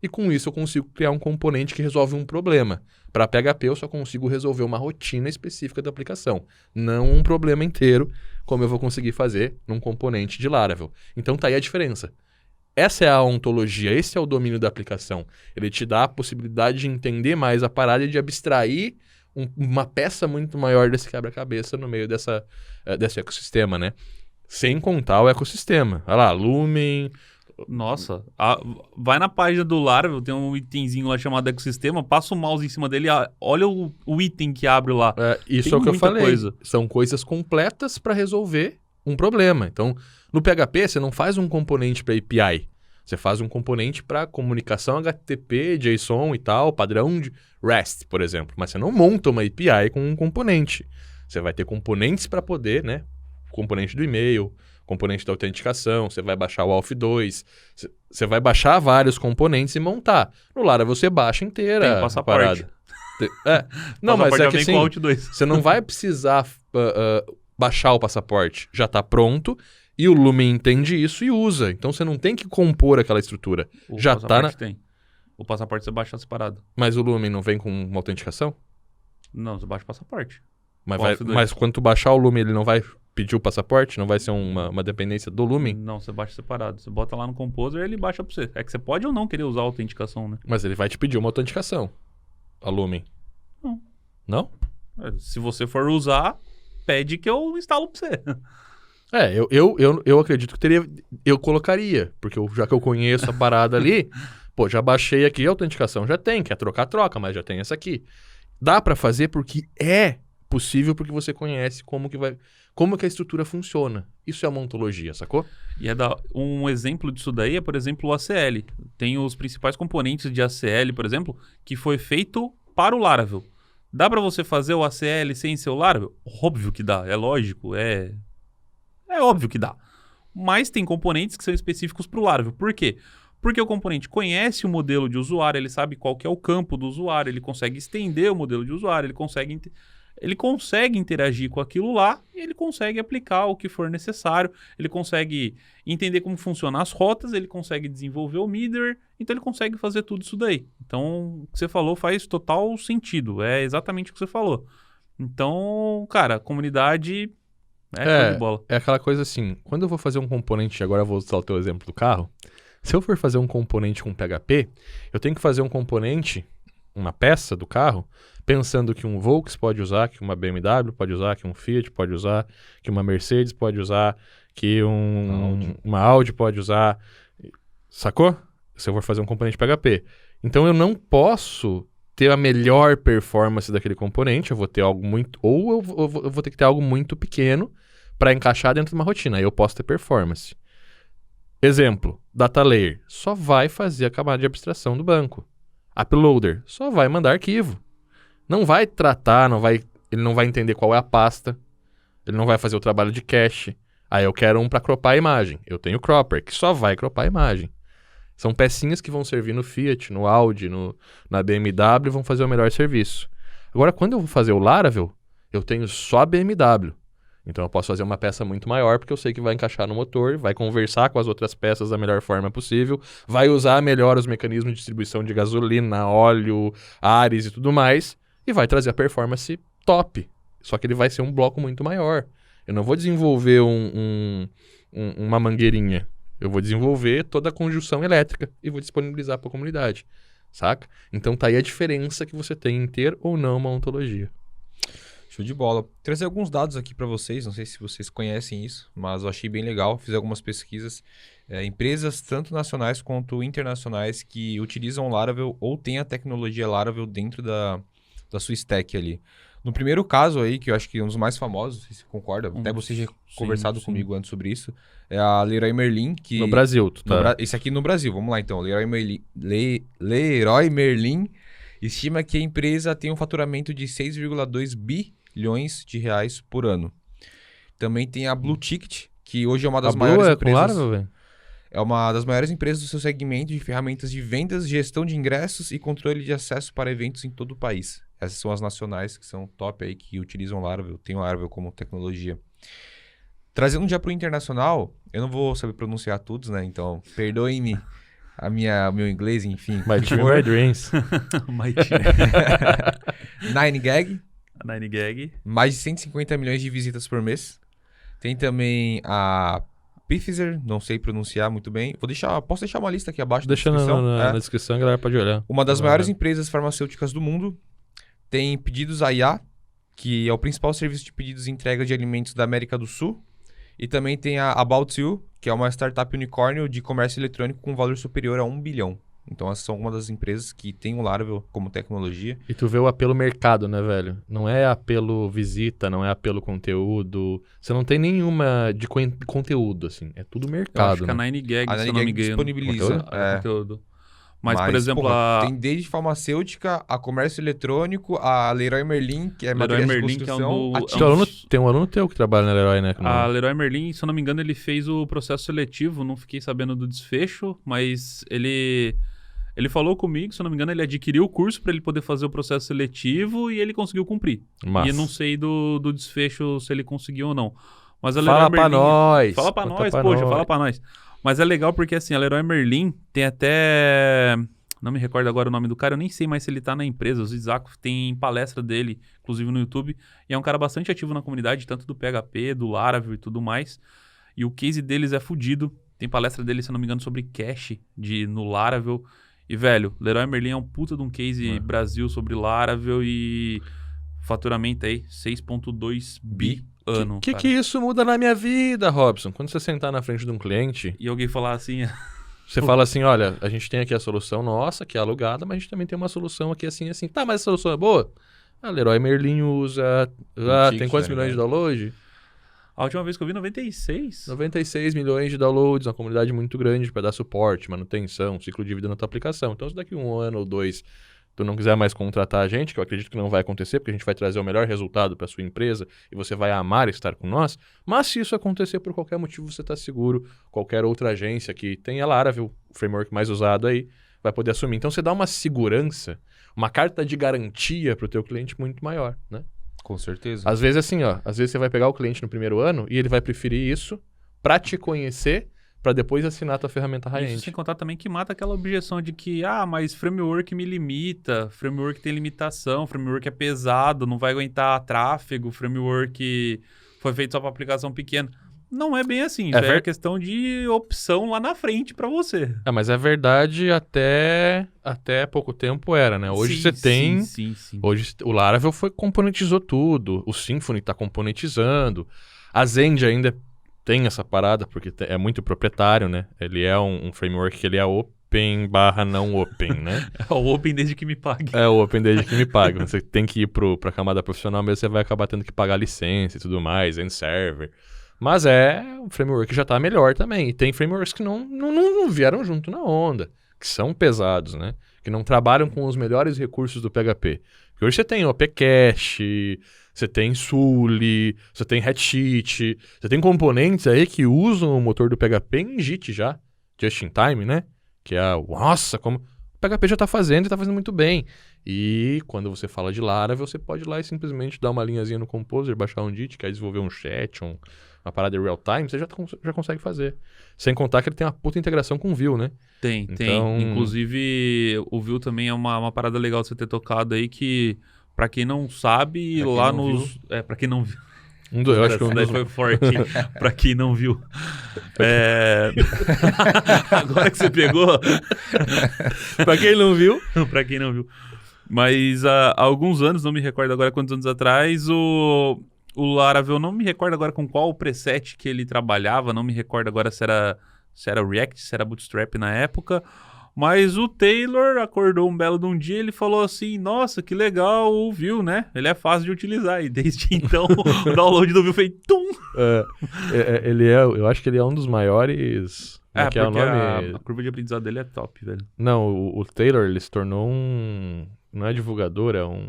E com isso eu consigo criar um componente que resolve um problema. Para PHP eu só consigo resolver uma rotina específica da aplicação. Não um problema inteiro, como eu vou conseguir fazer num componente de Laravel. Então tá aí a diferença. Essa é a ontologia, esse é o domínio da aplicação. Ele te dá a possibilidade de entender mais a parada e de abstrair uma peça muito maior desse quebra-cabeça no meio desse ecossistema, né? Sem contar o ecossistema. Olha lá, Lumen... Nossa, vai na página do Laravel, tem um itemzinho lá chamado ecossistema, passa o mouse em cima dele, olha o item que abre lá. Isso é o que eu falei. São coisas completas para resolver um problema. Então, no PHP, você não faz um componente para API. Você faz um componente para comunicação HTTP, JSON e tal, padrão de REST, por exemplo. Mas você não monta uma API com um componente. Você vai ter componentes para poder, né? Componente do e-mail, componente da autenticação, você vai baixar o ALF2, você vai baixar vários componentes e montar. No Laravel você baixa inteira. Tem passaporte. Não, mas é que assim, ALT2. Você não vai precisar baixar o passaporte. Já está pronto e o Lumen entende isso e usa. Então você não tem que compor aquela estrutura. Já está tem. O passaporte você baixa separado. Mas o Lumen não vem com uma autenticação? Não, você baixa o passaporte. Mas quando tu baixar o Lumen, ele não vai pedir o passaporte? Não vai ser uma dependência do Lumen? Não, você baixa separado. Você bota lá no Composer e ele baixa pra você. É que você pode ou não querer usar a autenticação, né? Mas ele vai te pedir uma autenticação. A Lumen. Não. Não? Se você for usar, pede que eu instalo pra você. Eu acredito que teria. Eu colocaria, porque já que eu conheço a parada ali, pô, já baixei aqui a autenticação, já tem, quer trocar, troca, mas já tem essa aqui. Dá pra fazer porque é possível, porque você conhece como que a estrutura funciona. Isso é uma ontologia, sacou? E um exemplo disso daí é, por exemplo, o ACL. Tem os principais componentes de ACL, por exemplo, que foi feito para o Laravel. Dá pra você fazer o ACL sem ser o Laravel? Óbvio que dá, é lógico, é óbvio que dá. Mas tem componentes que são específicos para o Laravel. Por quê? Porque o componente conhece o modelo de usuário, ele sabe qual que é o campo do usuário, ele consegue estender o modelo de usuário, ele consegue interagir com aquilo lá e ele consegue aplicar o que for necessário, ele consegue entender como funcionam as rotas, ele consegue desenvolver o middleware, então ele consegue fazer tudo isso daí. Então, o que você falou faz total sentido, é exatamente o que você falou. Então, cara, a comunidade show de bola. É aquela coisa assim, quando eu vou fazer um componente, agora eu vou usar o teu exemplo do carro, se eu for fazer um componente com PHP, eu tenho que fazer um componente, uma peça do carro, pensando que um Volks pode usar, que uma BMW pode usar, que um Fiat pode usar, que uma Mercedes pode usar, que uma Audi pode usar, sacou? Se eu for fazer um componente PHP. Então eu não posso ter a melhor performance daquele componente, eu vou ter algo muito, ou eu vou ter que ter algo muito pequeno para encaixar dentro de uma rotina, aí eu posso ter performance. Exemplo, data layer só vai fazer a camada de abstração do banco. Uploader só vai mandar arquivo. Não vai tratar, ele não vai entender qual é a pasta, ele não vai fazer o trabalho de cache. Aí eu quero um para cropar a imagem. Eu tenho o cropper, que só vai cropar a imagem. São pecinhas que vão servir no Fiat, no Audi, na BMW e vão fazer o melhor serviço. Agora, quando eu vou fazer o Laravel, eu tenho só a BMW. Então eu posso fazer uma peça muito maior, porque eu sei que vai encaixar no motor, vai conversar com as outras peças da melhor forma possível, vai usar melhor os mecanismos de distribuição de gasolina, óleo, ares e tudo mais, e vai trazer a performance top. Só que ele vai ser um bloco muito maior. Eu não vou desenvolver uma mangueirinha. Eu vou desenvolver toda a conjunção elétrica e vou disponibilizar para a comunidade, saca? Então tá aí a diferença que você tem em ter ou não uma ontologia. Show de bola. Trazer alguns dados aqui para vocês, não sei se vocês conhecem isso, mas eu achei bem legal. Fiz algumas pesquisas. Empresas tanto nacionais quanto internacionais que utilizam Laravel ou têm a tecnologia Laravel dentro da sua stack ali. No primeiro caso aí, que eu acho que é um dos mais famosos, se você concorda, até você já conversado comigo antes sobre isso, é a Leroy Merlin, que... No Brasil, Esse aqui no Brasil, vamos lá então. Leroy Merlin estima que a empresa tem um faturamento de 6,2 bilhões de reais por ano. Também tem a Blue Ticket, que hoje é uma das maiores empresas... Com Laravel, velho? É uma das maiores empresas do seu segmento de ferramentas de vendas, gestão de ingressos e controle de acesso para eventos em todo o país. Essas são as nacionais que são top aí, que utilizam Laravel, tem o Laravel como tecnologia. Trazendo já para o internacional, eu não vou saber pronunciar todos, né? Então, perdoem-me o meu inglês, enfim. My Dream, My Dreams. Nine Gag. A Nine Gag. Mais de 150 milhões de visitas por mês. Tem também a Pfizer, não sei pronunciar muito bem. Posso deixar uma lista aqui abaixo Deixa na descrição? na descrição, a galera pode olhar. Uma das maiores empresas farmacêuticas do mundo. Tem Pedidos IA, que é o principal serviço de pedidos e entrega de alimentos da América do Sul. E também tem a About You, que é uma startup unicórnio de comércio eletrônico com valor superior a 1 bilhão. Então, essas são uma das empresas que tem o Laravel como tecnologia. E tu vê o apelo mercado, né, velho? Não é apelo visita, não é apelo conteúdo. Você não tem nenhuma de conteúdo, assim. É tudo mercado, Eu acho que a Nine Gag, se eu não me engano, disponibiliza conteúdo. Mas, por exemplo, porra, tem desde farmacêutica, a comércio eletrônico, a Leroy Merlin, que é material de construção. Tem um aluno teu que trabalha na Leroy, né? A Leroy Merlin, se eu não me engano, ele fez o processo seletivo, não fiquei sabendo do desfecho, mas ele falou comigo, se eu não me engano, ele adquiriu o curso para ele poder fazer o processo seletivo e ele conseguiu cumprir. Massa. E eu não sei do desfecho se ele conseguiu ou não. Mas a Fala Leroy pra Merlin, nós! Fala pra nós, poxa, fala pra nós. Mas é legal porque, assim, a Leroy Merlin tem até... Não me recordo agora o nome do cara, eu nem sei mais se ele tá na empresa. O Zizako tem palestra dele, inclusive no YouTube. E é um cara bastante ativo na comunidade, tanto do PHP, do Laravel e tudo mais. E o case deles é fudido. Tem palestra dele, se eu não me engano, sobre cache no Laravel. E, velho, Leroy Merlin é um puta de um case Brasil sobre Laravel e faturamento aí, 6,2 bi ano, que cara. isso muda na minha vida, Robson? Quando você sentar na frente de um cliente, E alguém falar assim, você fala assim, olha, a gente tem aqui a solução nossa, que é alugada, mas a gente também tem uma solução aqui assim, assim. Tá, mas a solução é boa? Ah, Leroy Merlin usa. Ah, tem tique, quantos tá milhões de ligado? download? a última vez que eu vi, 96. 96 milhões de downloads, uma comunidade muito grande para dar suporte, manutenção, ciclo de vida na tua aplicação. Então, se daqui 1 ano ou 2 tu não quiser mais contratar a gente, que eu acredito que não vai acontecer, porque a gente vai trazer o melhor resultado para sua empresa e você vai amar estar com nós, mas se isso acontecer por qualquer motivo, você está seguro, qualquer outra agência que tenha Laravel, o framework mais usado aí, vai poder assumir. Então, você dá uma segurança, uma carta de garantia para o teu cliente muito maior, né? Com certeza. Às vezes assim, ó, às vezes você vai pegar o cliente no primeiro ano e ele vai preferir isso pra te conhecer, pra depois assinar a tua ferramenta Isso high-end. sem contar também que mata aquela objeção de que, mas framework me limita, framework tem limitação, framework é pesado, não vai aguentar tráfego, framework foi feito só para aplicação pequena. Não é bem assim, já é questão de opção lá na frente para você. Mas é verdade, até pouco tempo era, né? Hoje Sim, você tem... Sim. Hoje o Laravel componentizou tudo, o Symfony tá componentizando, a Zend ainda tem essa parada, porque é muito proprietário, né? Ele é um framework que ele é open/não open, né? É o open desde que me pague. É o open desde que me paga. Você tem que ir pra camada profissional mesmo, você vai acabar tendo que pagar licença e tudo mais, end server. Mas o framework já tá melhor também. E tem frameworks que não vieram junto na onda, que são pesados, né? Que não trabalham com os melhores recursos do PHP. Porque hoje você tem OPCache, você tem Suli, você tem Redshift, você tem componentes aí que usam o motor do PHP em JIT já, just in time, né? Que é nossa, como o PHP já tá fazendo e tá fazendo muito bem. E quando você fala de Laravel, você pode ir lá e simplesmente dar uma linhazinha no Composer, baixar um JIT, quer desenvolver um chat, uma parada de real time, você já consegue fazer. Sem contar que ele tem uma puta integração com o Vue, né? Tem. Inclusive, o Vue também é uma parada legal de você ter tocado aí, que pra quem não sabe, Pra quem lá não nos... pra quem não viu. Eu acho que Essa daí foi forte, hein? Pra quem não viu. Agora que você pegou... Pra quem não viu... Pra quem não viu. Mas há alguns anos, não me recordo agora quantos anos atrás, o Laravel, não me recordo agora com qual preset que ele trabalhava, não me recordo agora se era React, se era Bootstrap na época, mas o Taylor acordou um belo de um dia e ele falou assim, nossa, que legal o Vue, né? Ele é fácil de utilizar, e desde então o download do Vue fez tum! Eu acho que ele é um dos maiores... Porque é o nome? a curva de aprendizado dele é top, velho. Não, o Taylor, ele se tornou não é divulgador, é um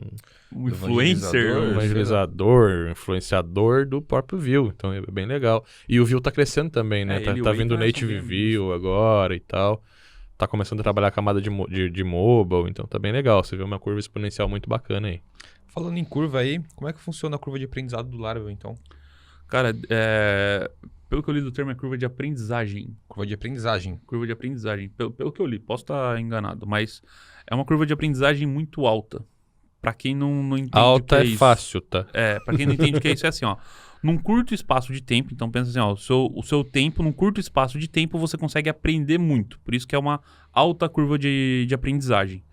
influencer. Evangelizador, influenciador do próprio Vue. Então é bem legal. E o Vue tá crescendo também, né? Tá vindo o Native Vue agora e tal. Tá começando a trabalhar a camada de mobile, então tá bem legal. Você vê uma curva exponencial muito bacana aí. Falando em curva aí, como é que funciona a curva de aprendizado do Laravel, então? Cara, pelo que eu li do termo, é curva de aprendizagem. Curva de aprendizagem. Curva de aprendizagem. Pelo que eu li, posso estar enganado, mas é uma curva de aprendizagem muito alta. Pra quem não entende alta o que é isso. Fácil, tá? Pra quem não entende o que é isso, é assim, ó. Num curto espaço de tempo, então pensa assim, ó, o seu tempo, num curto espaço de tempo, você consegue aprender muito. Por isso que é uma alta curva de aprendizagem.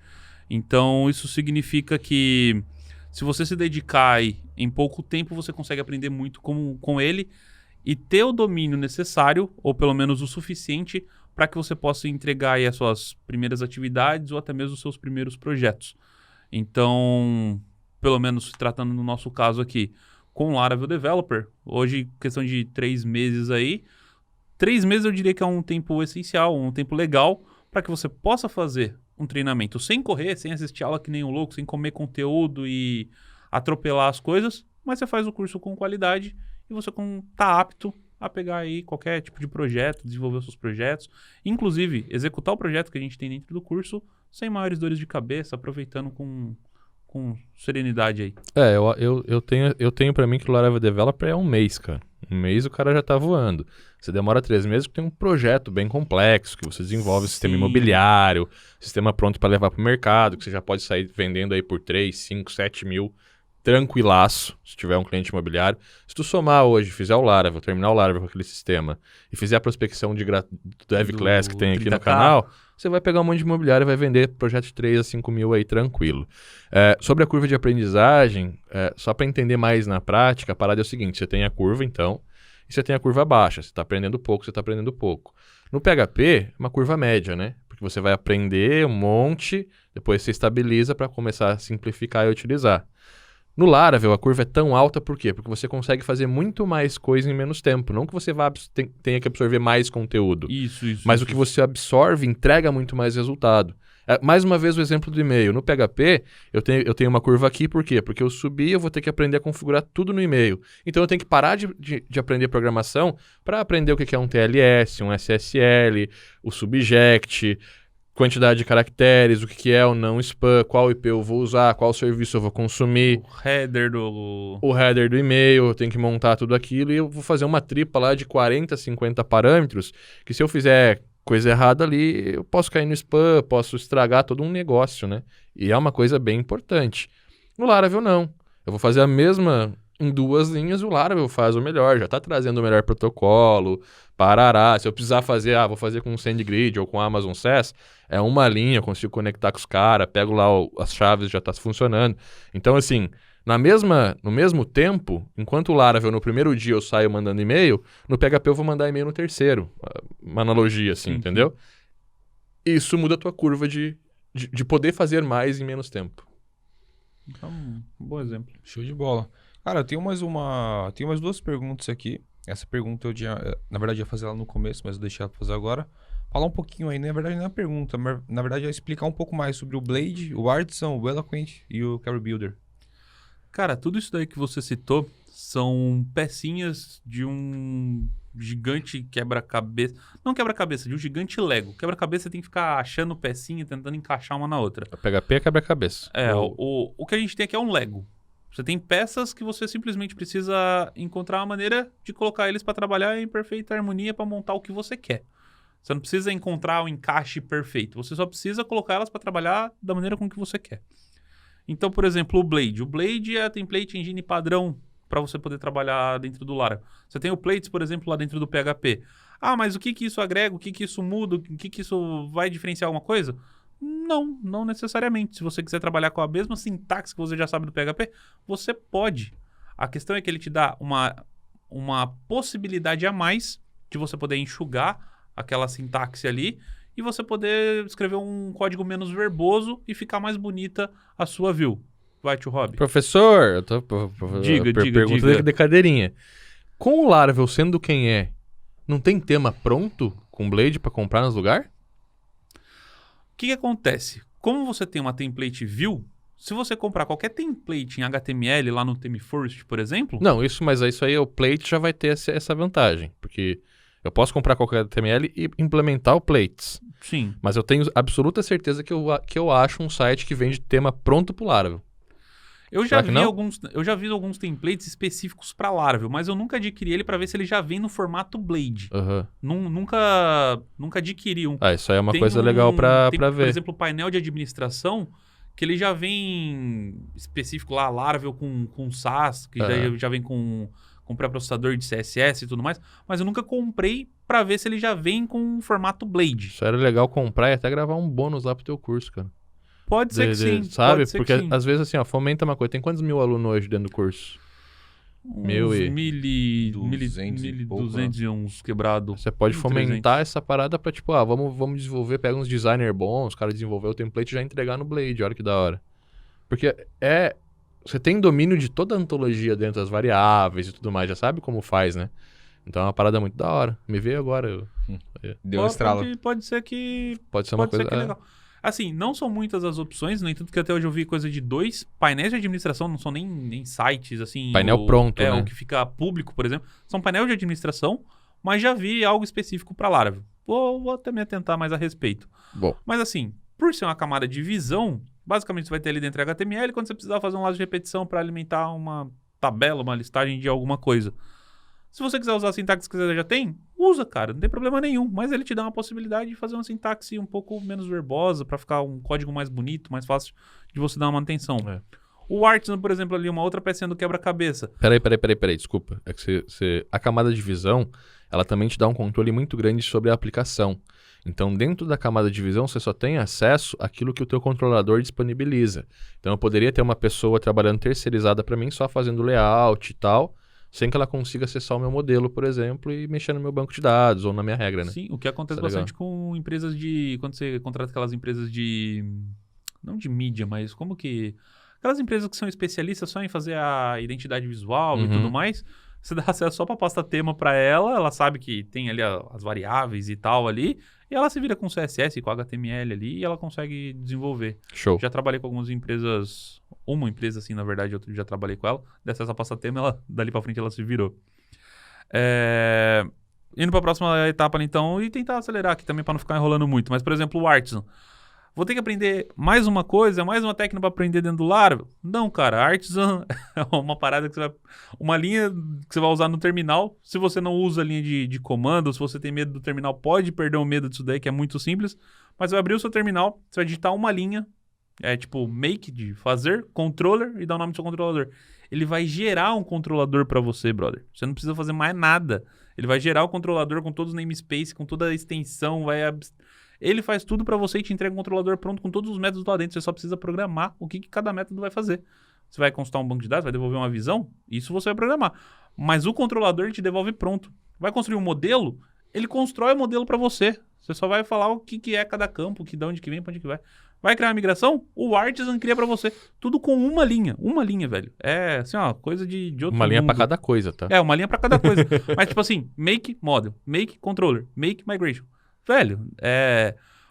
Então, isso significa que se você se dedicar aí, em pouco tempo, você consegue aprender muito com ele e ter o domínio necessário, ou pelo menos o suficiente, para que você possa entregar aí as suas primeiras atividades ou até mesmo os seus primeiros projetos. Então, pelo menos se tratando no nosso caso aqui, com o Laravel Developer, hoje, questão de 3 meses aí, 3 meses eu diria que é um tempo essencial, um tempo legal, para que você possa fazer um treinamento sem correr, sem assistir aula que nem um louco, sem comer conteúdo e atropelar as coisas, mas você faz o curso com qualidade e você tá apto a pegar aí qualquer tipo de projeto, desenvolver os seus projetos, inclusive executar o projeto que a gente tem dentro do curso sem maiores dores de cabeça, aproveitando com serenidade aí. Eu tenho pra mim que o Laravel Developer é um mês, cara. Um mês o cara já tá voando. Você demora 3 meses porque tem um projeto bem complexo, que você desenvolve sistema imobiliário, sistema pronto para levar pro mercado, que você já pode sair vendendo aí por 3, 5, 7 mil tranquilaço, se tiver um cliente imobiliário. Se tu somar hoje, fizer o Laravel, terminar o Laravel com aquele sistema e fizer a prospecção do Dev Class que tem aqui no 30K. canal, você vai pegar um monte de imobiliário e vai vender projeto de 3 a 5 mil aí tranquilo. Sobre a curva de aprendizagem, só para entender mais na prática, a parada é o seguinte, você tem a curva então, e você tem a curva baixa, você está aprendendo pouco, você está aprendendo pouco. No PHP, é uma curva média, né? Porque você vai aprender um monte, depois você estabiliza para começar a simplificar e utilizar. No Laravel, a curva é tão alta por quê? Porque você consegue fazer muito mais coisa em menos tempo. Não que você tenha que absorver mais conteúdo. Isso. Mas o que você absorve entrega muito mais resultado. Mais uma vez o exemplo do e-mail. No PHP, eu tenho uma curva aqui, por quê? Porque eu subi, eu vou ter que aprender a configurar tudo no e-mail. Então eu tenho que parar de aprender programação para aprender o que é um TLS, um SSL, o subject, quantidade de caracteres, o que é o não spam, qual IP eu vou usar, qual serviço eu vou consumir. O header do e-mail, eu tenho que montar tudo aquilo e eu vou fazer uma tripa lá de 40, 50 parâmetros, que se eu fizer coisa errada ali, eu posso cair no spam, posso estragar todo um negócio, né? E é uma coisa bem importante. No Laravel, não. Eu vou fazer a mesma em 2 linhas, o Laravel faz o melhor, já está trazendo o melhor protocolo, parará. Se eu precisar fazer, vou fazer com o SendGrid ou com o Amazon SaaS, é uma linha, eu consigo conectar com os caras, pego lá as chaves, já está funcionando. Então, assim, no mesmo tempo, enquanto o Laravel no primeiro dia eu saio mandando e-mail, no PHP eu vou mandar e-mail no terceiro. Uma analogia, assim, Sim. entendeu? Isso muda a tua curva de poder fazer mais em menos tempo. Então, um bom exemplo. Show de bola. Cara, eu tenho mais 2 perguntas aqui. Essa pergunta na verdade, ia fazer ela no começo, mas eu deixei ela pra fazer agora. Falar um pouquinho aí, na verdade não é uma pergunta, mas na verdade é explicar um pouco mais sobre o Blade, o Artisan, o Eloquent e o Carry Builder. Cara, tudo isso daí que você citou são pecinhas de um gigante quebra-cabeça. Não quebra-cabeça, de um gigante Lego. Quebra-cabeça você tem que ficar achando pecinha e tentando encaixar uma na outra. A PHP é quebra-cabeça. O que a gente tem aqui é um Lego. Você tem peças que você simplesmente precisa encontrar uma maneira de colocar eles para trabalhar em perfeita harmonia para montar o que você quer. Você não precisa encontrar o encaixe perfeito. Você só precisa colocar elas para trabalhar da maneira com que você quer. Então, por exemplo, o Blade. O Blade é a template engine padrão para você poder trabalhar dentro do Laravel. Você tem o Plates, por exemplo, lá dentro do PHP. Mas o que isso agrega? O que isso muda? O que isso vai diferenciar alguma coisa? Não necessariamente. Se você quiser trabalhar com a mesma sintaxe que você já sabe do PHP, você pode. A questão é que ele te dá uma possibilidade a mais de você poder enxugar aquela sintaxe ali e você poder escrever um código menos verboso e ficar mais bonita a sua view. Vai, tio Rob. Professor, eu tô Diga. pergunta de cadeirinha. Com o Laravel sendo quem é, não tem tema pronto com Blade para comprar nos lugares? O que acontece? Como você tem uma template view, se você comprar qualquer template em HTML lá no ThemeForest, por exemplo... Não, mas isso aí o Plate já vai ter essa vantagem, porque eu posso comprar qualquer HTML e implementar o Plates. Sim. Mas eu tenho absoluta certeza que eu acho um site que vende tema pronto pro Laravel. Eu já vi alguns templates específicos para Laravel, mas eu nunca adquiri ele para ver se ele já vem no formato Blade. Nunca adquiri um. Isso aí é uma coisa legal para ver. Por exemplo, o painel de administração, que ele já vem específico lá, Laravel com SAS, que já vem com pré-processador de CSS e tudo mais, mas eu nunca comprei para ver se ele já vem com formato Blade. Isso era legal comprar e até gravar um bônus lá pro teu curso, cara. Pode ser que sim. Sabe? Pode ser porque que sim. Às vezes assim, fomenta uma coisa. Tem quantos mil alunos hoje dentro do curso? 1.200 e uns quebrados. Você pode fomentar essa parada pra tipo, vamos desenvolver, pega uns designers bons, os caras desenvolver o template e já entregar no Blade, olha que da hora. Porque você tem domínio de toda a antologia dentro das variáveis e tudo mais, já sabe como faz, né? Então é uma parada muito da hora. Me veio agora. Deu um estralo. Pode ser que... Pode ser uma coisa... legal. Assim, não são muitas as opções, no entanto que até hoje eu vi coisa de 2 painéis de administração, não são nem sites, assim... Painel pronto, né? O que fica público, por exemplo. São painel de administração, mas já vi algo específico para Laravel. Vou até me atentar mais a respeito. Bom. Mas assim, por ser uma camada de visão, basicamente você vai ter ali dentro HTML quando você precisar fazer um lado de repetição para alimentar uma tabela, uma listagem de alguma coisa. Se você quiser usar a sintaxe que você já tem, usa, cara, não tem problema nenhum. Mas ele te dá uma possibilidade de fazer uma sintaxe um pouco menos verbosa para ficar um código mais bonito, mais fácil de você dar uma manutenção. O Artisan, por exemplo, ali, uma outra pecinha do quebra-cabeça. Peraí, desculpa. É que a camada de visão, ela também te dá um controle muito grande sobre a aplicação. Então, dentro da camada de visão, você só tem acesso àquilo que o teu controlador disponibiliza. Então, eu poderia ter uma pessoa trabalhando terceirizada para mim, só fazendo layout e tal, sem que ela consiga acessar o meu modelo, por exemplo, e mexer no meu banco de dados ou na minha regra, né? Sim, o que acontece Isso é bastante com empresas de... Quando você contrata aquelas empresas de... Não de mídia, mas como que... Aquelas empresas que são especialistas só em fazer a identidade visual e tudo mais, você dá acesso só para pasta tema para ela, ela sabe que tem ali as variáveis e tal ali, e ela se vira com CSS, com HTML ali, e ela consegue desenvolver. Show. Já trabalhei com algumas empresas, uma empresa assim, na verdade, eu já trabalhei com ela, dessa essa pasta tema, ela, dali para frente ela se virou. Indo para a próxima etapa, então, e tentar acelerar aqui também para não ficar enrolando muito, mas, por exemplo, o Artisan. Vou ter que aprender mais uma coisa, mais uma técnica para aprender dentro do Laravel? Não, cara. Artisan é uma parada que você vai... Uma linha que você vai usar no terminal. Se você não usa a linha de comando, se você tem medo do terminal, pode perder o medo disso daí, que é muito simples. Mas você vai abrir o seu terminal, você vai digitar uma linha, tipo make, de fazer, controller, e dar o nome do seu controlador. Ele vai gerar um controlador para você, brother. Você não precisa fazer mais nada. Ele vai gerar o controlador com todos os namespace, com toda a extensão, Ele faz tudo para você e te entrega um controlador pronto com todos os métodos lá dentro. Você só precisa programar o que cada método vai fazer. Você vai consultar um banco de dados, vai devolver uma visão, isso você vai programar. Mas o controlador ele te devolve pronto. Vai construir um modelo, ele constrói o modelo para você. Você só vai falar o que é cada campo, de onde que vem, para onde que vai. Vai criar uma migração? O Artisan cria para você. Tudo com uma linha, velho. É assim, ó, coisa de outro Uma linha mundo. para cada coisa, tá? Uma linha para cada coisa. Mas tipo assim, make model, make controller, make migration. Velho,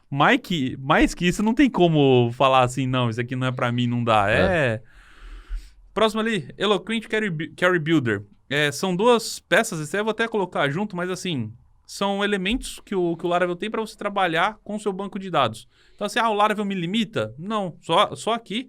mais que isso não tem como falar assim, não, isso aqui não é pra mim, não dá. Próximo ali, Eloquent Carry Builder. São duas peças, esse aí eu vou até colocar junto, mas assim, são elementos que o Laravel tem para você trabalhar com o seu banco de dados. Então assim, o Laravel me limita? Não, só aqui.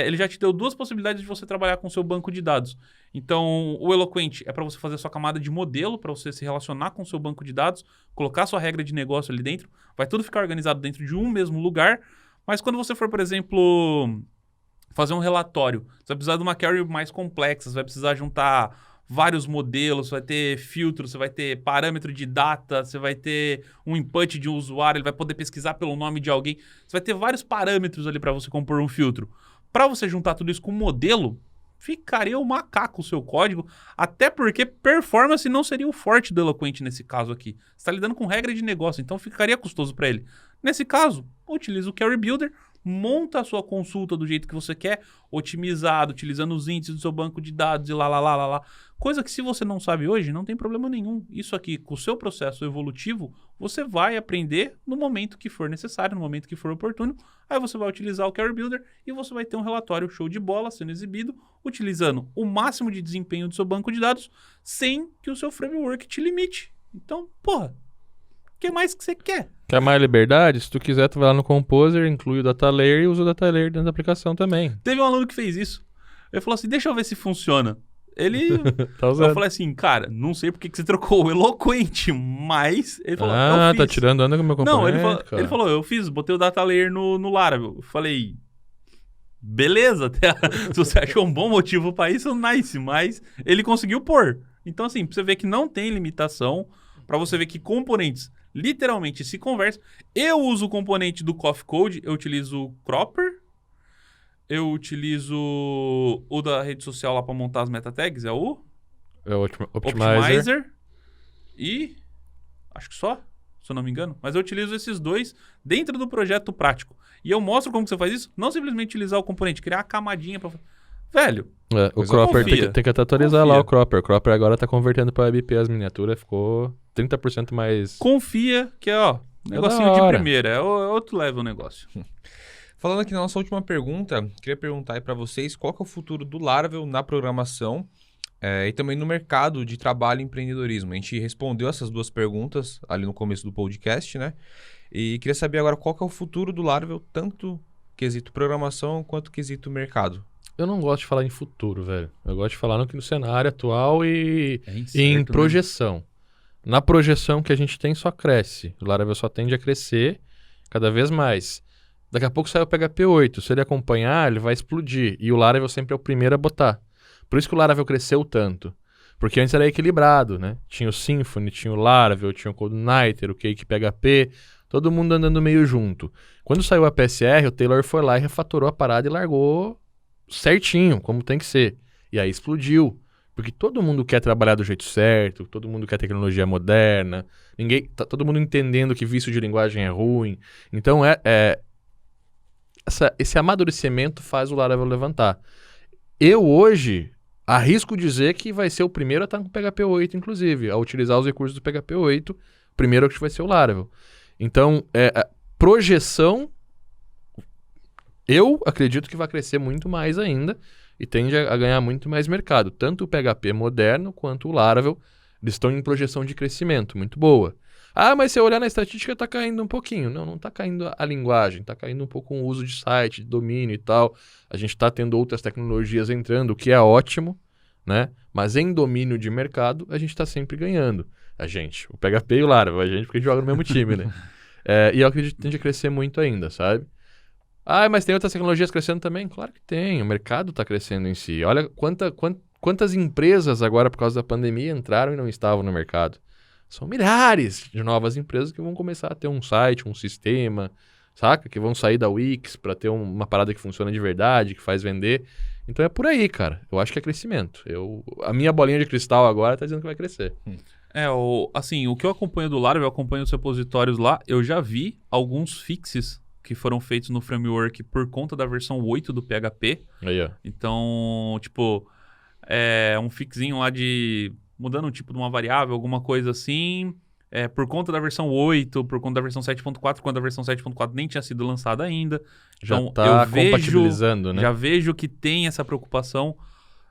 Ele já te deu duas possibilidades de você trabalhar com o seu banco de dados. Então, o Eloquent é para você fazer a sua camada de modelo, para você se relacionar com o seu banco de dados, colocar sua regra de negócio ali dentro, vai tudo ficar organizado dentro de um mesmo lugar, mas quando você for, por exemplo, fazer um relatório, você vai precisar de uma query mais complexa, você vai precisar juntar vários modelos, você vai ter filtro, você vai ter parâmetro de data, você vai ter um input de um usuário, ele vai poder pesquisar pelo nome de alguém, você vai ter vários parâmetros ali para você compor um filtro. Para você juntar tudo isso com um modelo, ficaria o macaco o seu código, até porque performance não seria o forte do Eloquent nesse caso aqui. Você está lidando com regra de negócio, então ficaria custoso para ele. Nesse caso, utiliza o Carry Builder, monta a sua consulta do jeito que você quer, otimizado, utilizando os índices do seu banco de dados e lá. Coisa que se você não sabe hoje, não tem problema nenhum. Isso aqui, com o seu processo evolutivo, você vai aprender no momento que for necessário, no momento que for oportuno. Aí você vai utilizar o Carry Builder e você vai ter um relatório show de bola sendo exibido, utilizando o máximo de desempenho do seu banco de dados, sem que o seu framework te limite. Então, porra, o que mais que você quer? Quer mais liberdade? Se tu quiser, tu vai lá no Composer, inclui o Data Layer e usa o Data Layer dentro da aplicação também. Teve um aluno que fez isso. Ele falou assim, deixa eu ver se funciona. Tá usando. Eu falei assim, cara, não sei porque que você trocou o Eloquent, mas... Ele falou, eu fiz. Tá tirando onda com o meu componente, Não, ele falou, eu fiz, botei o Data Layer no Laravel. Eu falei, beleza, se você achou um bom motivo pra isso, nice, mas ele conseguiu pôr. Então assim, pra você ver que não tem limitação, pra você ver que componentes literalmente se conversam. Eu uso o componente do Coffee Code, eu utilizo o Cropper, eu utilizo o da rede social lá pra montar as meta tags, é o Optimizer. E acho que só, se eu não me engano. Mas eu utilizo esses dois dentro do projeto prático. E eu mostro como que você faz isso. Não simplesmente utilizar o componente, criar a camadinha pra... Velho, o Cropper tem que atualizar lá o Cropper. O Cropper agora tá convertendo pra WebP as miniaturas, ficou 30% mais... Confia que negocinho de primeira, é outro level o negócio. Falando aqui na nossa última pergunta, queria perguntar aí para vocês qual que é o futuro do Laravel na programação e também no mercado de trabalho e empreendedorismo. A gente respondeu essas duas perguntas ali no começo do podcast, né? E queria saber agora qual que é o futuro do Laravel, tanto quesito programação quanto quesito mercado. Eu não gosto de falar em futuro, velho. Eu gosto de falar no cenário atual e incerto, em projeção. Né? Na projeção que a gente tem só cresce. O Laravel só tende a crescer cada vez mais. Daqui a pouco sai o PHP 8. Se ele acompanhar, ele vai explodir. E o Laravel sempre é o primeiro a botar. Por isso que o Laravel cresceu tanto. Porque antes era equilibrado, né? Tinha o Symfony, tinha o Laravel, tinha o CodeIgniter, o Cake PHP, todo mundo andando meio junto. Quando saiu a PSR, o Taylor foi lá e refatorou a parada e largou certinho, como tem que ser. E aí explodiu. Porque todo mundo quer trabalhar do jeito certo, todo mundo quer tecnologia moderna, todo mundo entendendo que vício de linguagem é ruim. Então esse amadurecimento faz o Laravel levantar. Eu hoje arrisco dizer que vai ser o primeiro a estar com o PHP 8, inclusive, a utilizar os recursos do PHP 8. O primeiro que vai ser o Laravel. Então, projeção, eu acredito que vai crescer muito mais ainda e tende a ganhar muito mais mercado. Tanto o PHP moderno quanto o Laravel, eles estão em projeção de crescimento muito boa. Ah, mas se eu olhar na estatística, está caindo um pouquinho. Não está caindo a linguagem, está caindo um pouco o uso de site, de domínio e tal. A gente está tendo outras tecnologias entrando, o que é ótimo, né? Mas em domínio de mercado, a gente está sempre ganhando. O PHP e o Laravel, a gente porque a gente joga no mesmo time, né? E eu acredito que tende a crescer muito ainda, sabe? Ah, mas tem outras tecnologias crescendo também? Claro que tem, o mercado está crescendo em si. Olha quantas empresas agora, por causa da pandemia, entraram e não estavam no mercado. São milhares de novas empresas que vão começar a ter um site, um sistema, saca? Que vão sair da Wix para ter uma parada que funciona de verdade, que faz vender. Então é por aí, cara. Eu acho que é crescimento. A minha bolinha de cristal agora tá dizendo que vai crescer. O que eu acompanho do Laravel, eu acompanho os repositórios lá, eu já vi alguns fixes que foram feitos no framework por conta da versão 8 do PHP. Aí, ó. Então, um fixinho lá de mudando o tipo de uma variável, alguma coisa assim, por conta da versão 8, por conta da versão 7.4, quando a versão 7.4 nem tinha sido lançada ainda. Já então, tá compatibilizando, né? Já vejo que tem essa preocupação.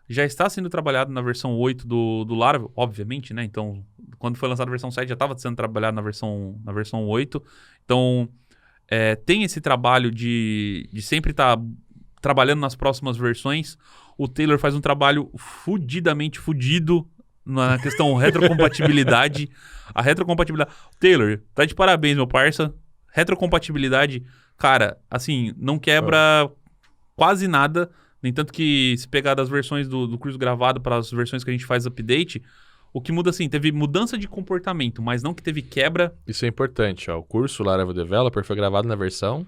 Já está sendo trabalhado na versão 8 do Laravel, obviamente, né? Então, quando foi lançada a versão 7, já estava sendo trabalhado na versão 8. Então, tem esse trabalho de sempre estar trabalhando nas próximas versões. O Taylor faz um trabalho fudidamente fudido na questão retrocompatibilidade. A retrocompatibilidade... Taylor, tá de parabéns, meu parça. Retrocompatibilidade, cara, assim, não quebra quase nada. Nem tanto que se pegar das versões do curso gravado para as versões que a gente faz update, o que muda assim, teve mudança de comportamento, mas não que teve quebra. Isso é importante, ó. O curso Laravel Developer foi gravado na versão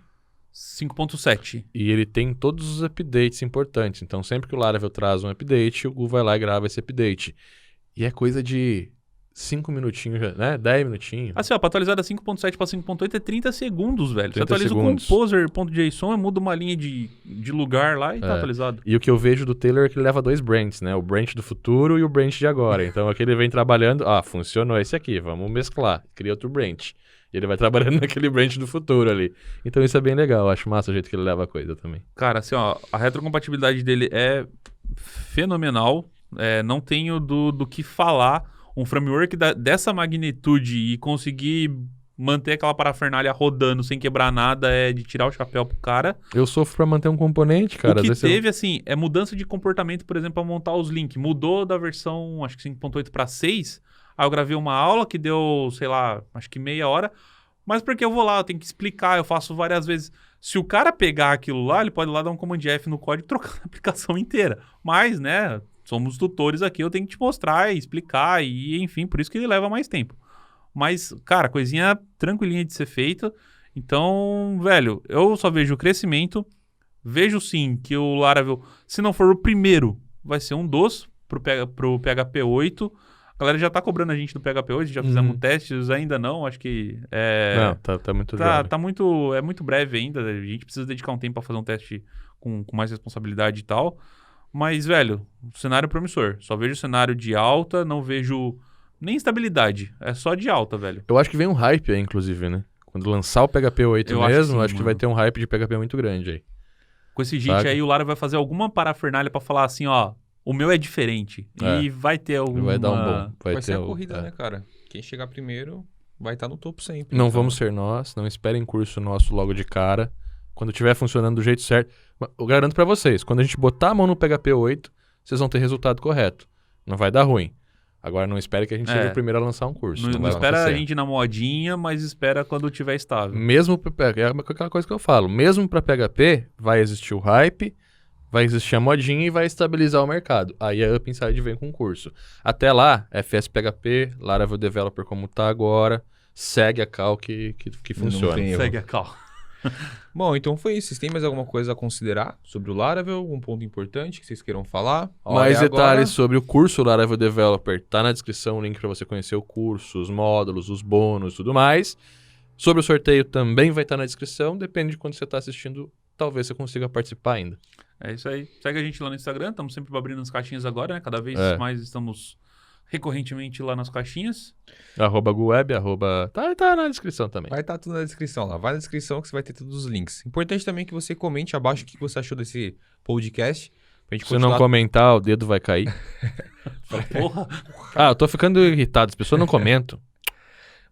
5.7. E ele tem todos os updates importantes. Então, sempre que o Laravel traz um update, o Gu vai lá e grava esse update. E é coisa de 5 minutinhos, né? 10 minutinhos. Assim, ó, pra atualizar da 5.7 pra 5.8 é 30 segundos, velho. 30 Você atualiza segundos. o composer.json, muda uma linha de lugar lá e tá atualizado. E o que eu vejo do Taylor é que ele leva 2 branches, né? O branch do futuro e o branch de agora. Então, aqui ele vem trabalhando... funcionou esse aqui, vamos mesclar. Cria outro branch. E ele vai trabalhando naquele branch do futuro ali. Então, isso é bem legal. Eu acho massa o jeito que ele leva a coisa também. Cara, assim, ó, a retrocompatibilidade dele é fenomenal. Não tenho do que falar. Um framework dessa magnitude e conseguir manter aquela parafernália rodando sem quebrar nada é de tirar o chapéu pro cara. Eu sofro pra manter um componente, cara. O que teve, assim, é mudança de comportamento, por exemplo, pra montar os links. Mudou da versão, acho que 5.8 pra 6. Aí eu gravei uma aula que deu, sei lá, acho que meia hora. Mas porque eu vou lá, eu tenho que explicar, eu faço várias vezes. Se o cara pegar aquilo lá, ele pode ir lá dar um Command F no código e trocar a aplicação inteira. Mas, né... Somos tutores aqui, eu tenho que te mostrar e explicar e, enfim, por isso que ele leva mais tempo. Mas, cara, coisinha tranquilinha de ser feita. Então, velho, eu só vejo o crescimento. Vejo, sim, que o Laravel, se não for o primeiro, vai ser um dos pro PHP 8. A galera já tá cobrando a gente do PHP 8, já fizemos testes, ainda não, acho que... Não, tá muito jovem. É muito breve ainda, a gente precisa dedicar um tempo pra fazer um teste com mais responsabilidade e tal. Mas, velho, cenário promissor. Só vejo cenário de alta, não vejo nem estabilidade. É só de alta, velho. Eu acho que vem um hype aí, inclusive, né? Quando lançar o PHP 8 mesmo, acho que vai ter um hype de PHP muito grande aí. Com esse hit aí, o Lara vai fazer alguma parafernália pra falar assim, ó, o meu é diferente. E vai ter alguma... Vai dar um bom. Vai ser a corrida, né, cara? Quem chegar primeiro vai estar no topo sempre. Não vamos ser nós, não esperem curso nosso logo de cara. Quando estiver funcionando do jeito certo, eu garanto pra vocês, quando a gente botar a mão no PHP 8, vocês vão ter resultado correto. Não vai dar ruim. Agora não espere que a gente seja o primeiro a lançar um curso. Não vai espera acontecer. a gente na modinha, mas espera quando tiver estável. Mesmo é aquela coisa que eu falo, mesmo para PHP, vai existir o hype, vai existir a modinha e vai estabilizar o mercado. Aí a Up Inside vem com o curso. Até lá, FS PHP, Laravel Developer como tá agora, segue a cal que funciona. tem erro. Segue a cal. Bom, então foi isso. Vocês têm mais alguma coisa a considerar sobre o Laravel? Algum ponto importante que vocês queiram falar? Mais Olha, detalhes agora... sobre o curso Laravel Developer, tá na descrição o link para você conhecer o curso, os módulos, os bônus e tudo mais. Sobre o sorteio também vai estar na descrição, depende de quando você está assistindo, talvez você consiga participar ainda. É isso aí. Segue a gente lá no Instagram, estamos sempre abrindo as caixinhas agora, né? Cada vez mais estamos recorrentemente lá nas caixinhas. @guweb, tá na descrição também. Vai estar tudo na descrição lá. Vai na descrição que você vai ter todos os links. Importante também que você comente abaixo o que você achou desse podcast. Pra gente Se não comentar, o dedo vai cair. Porra! Eu tô ficando irritado, as pessoas não comentam.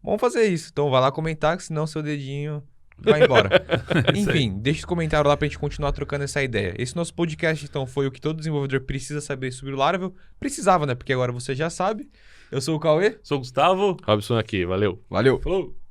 Vamos fazer isso. Então vai lá comentar, que senão seu dedinho vai embora. Enfim, deixa os comentários lá pra gente continuar trocando essa ideia. Esse nosso podcast, então, foi o que todo desenvolvedor precisa saber sobre o Laravel. Precisava, né? Porque agora você já sabe. Eu sou o Cauê. Sou o Gustavo. Robson aqui, valeu. Valeu. Falou!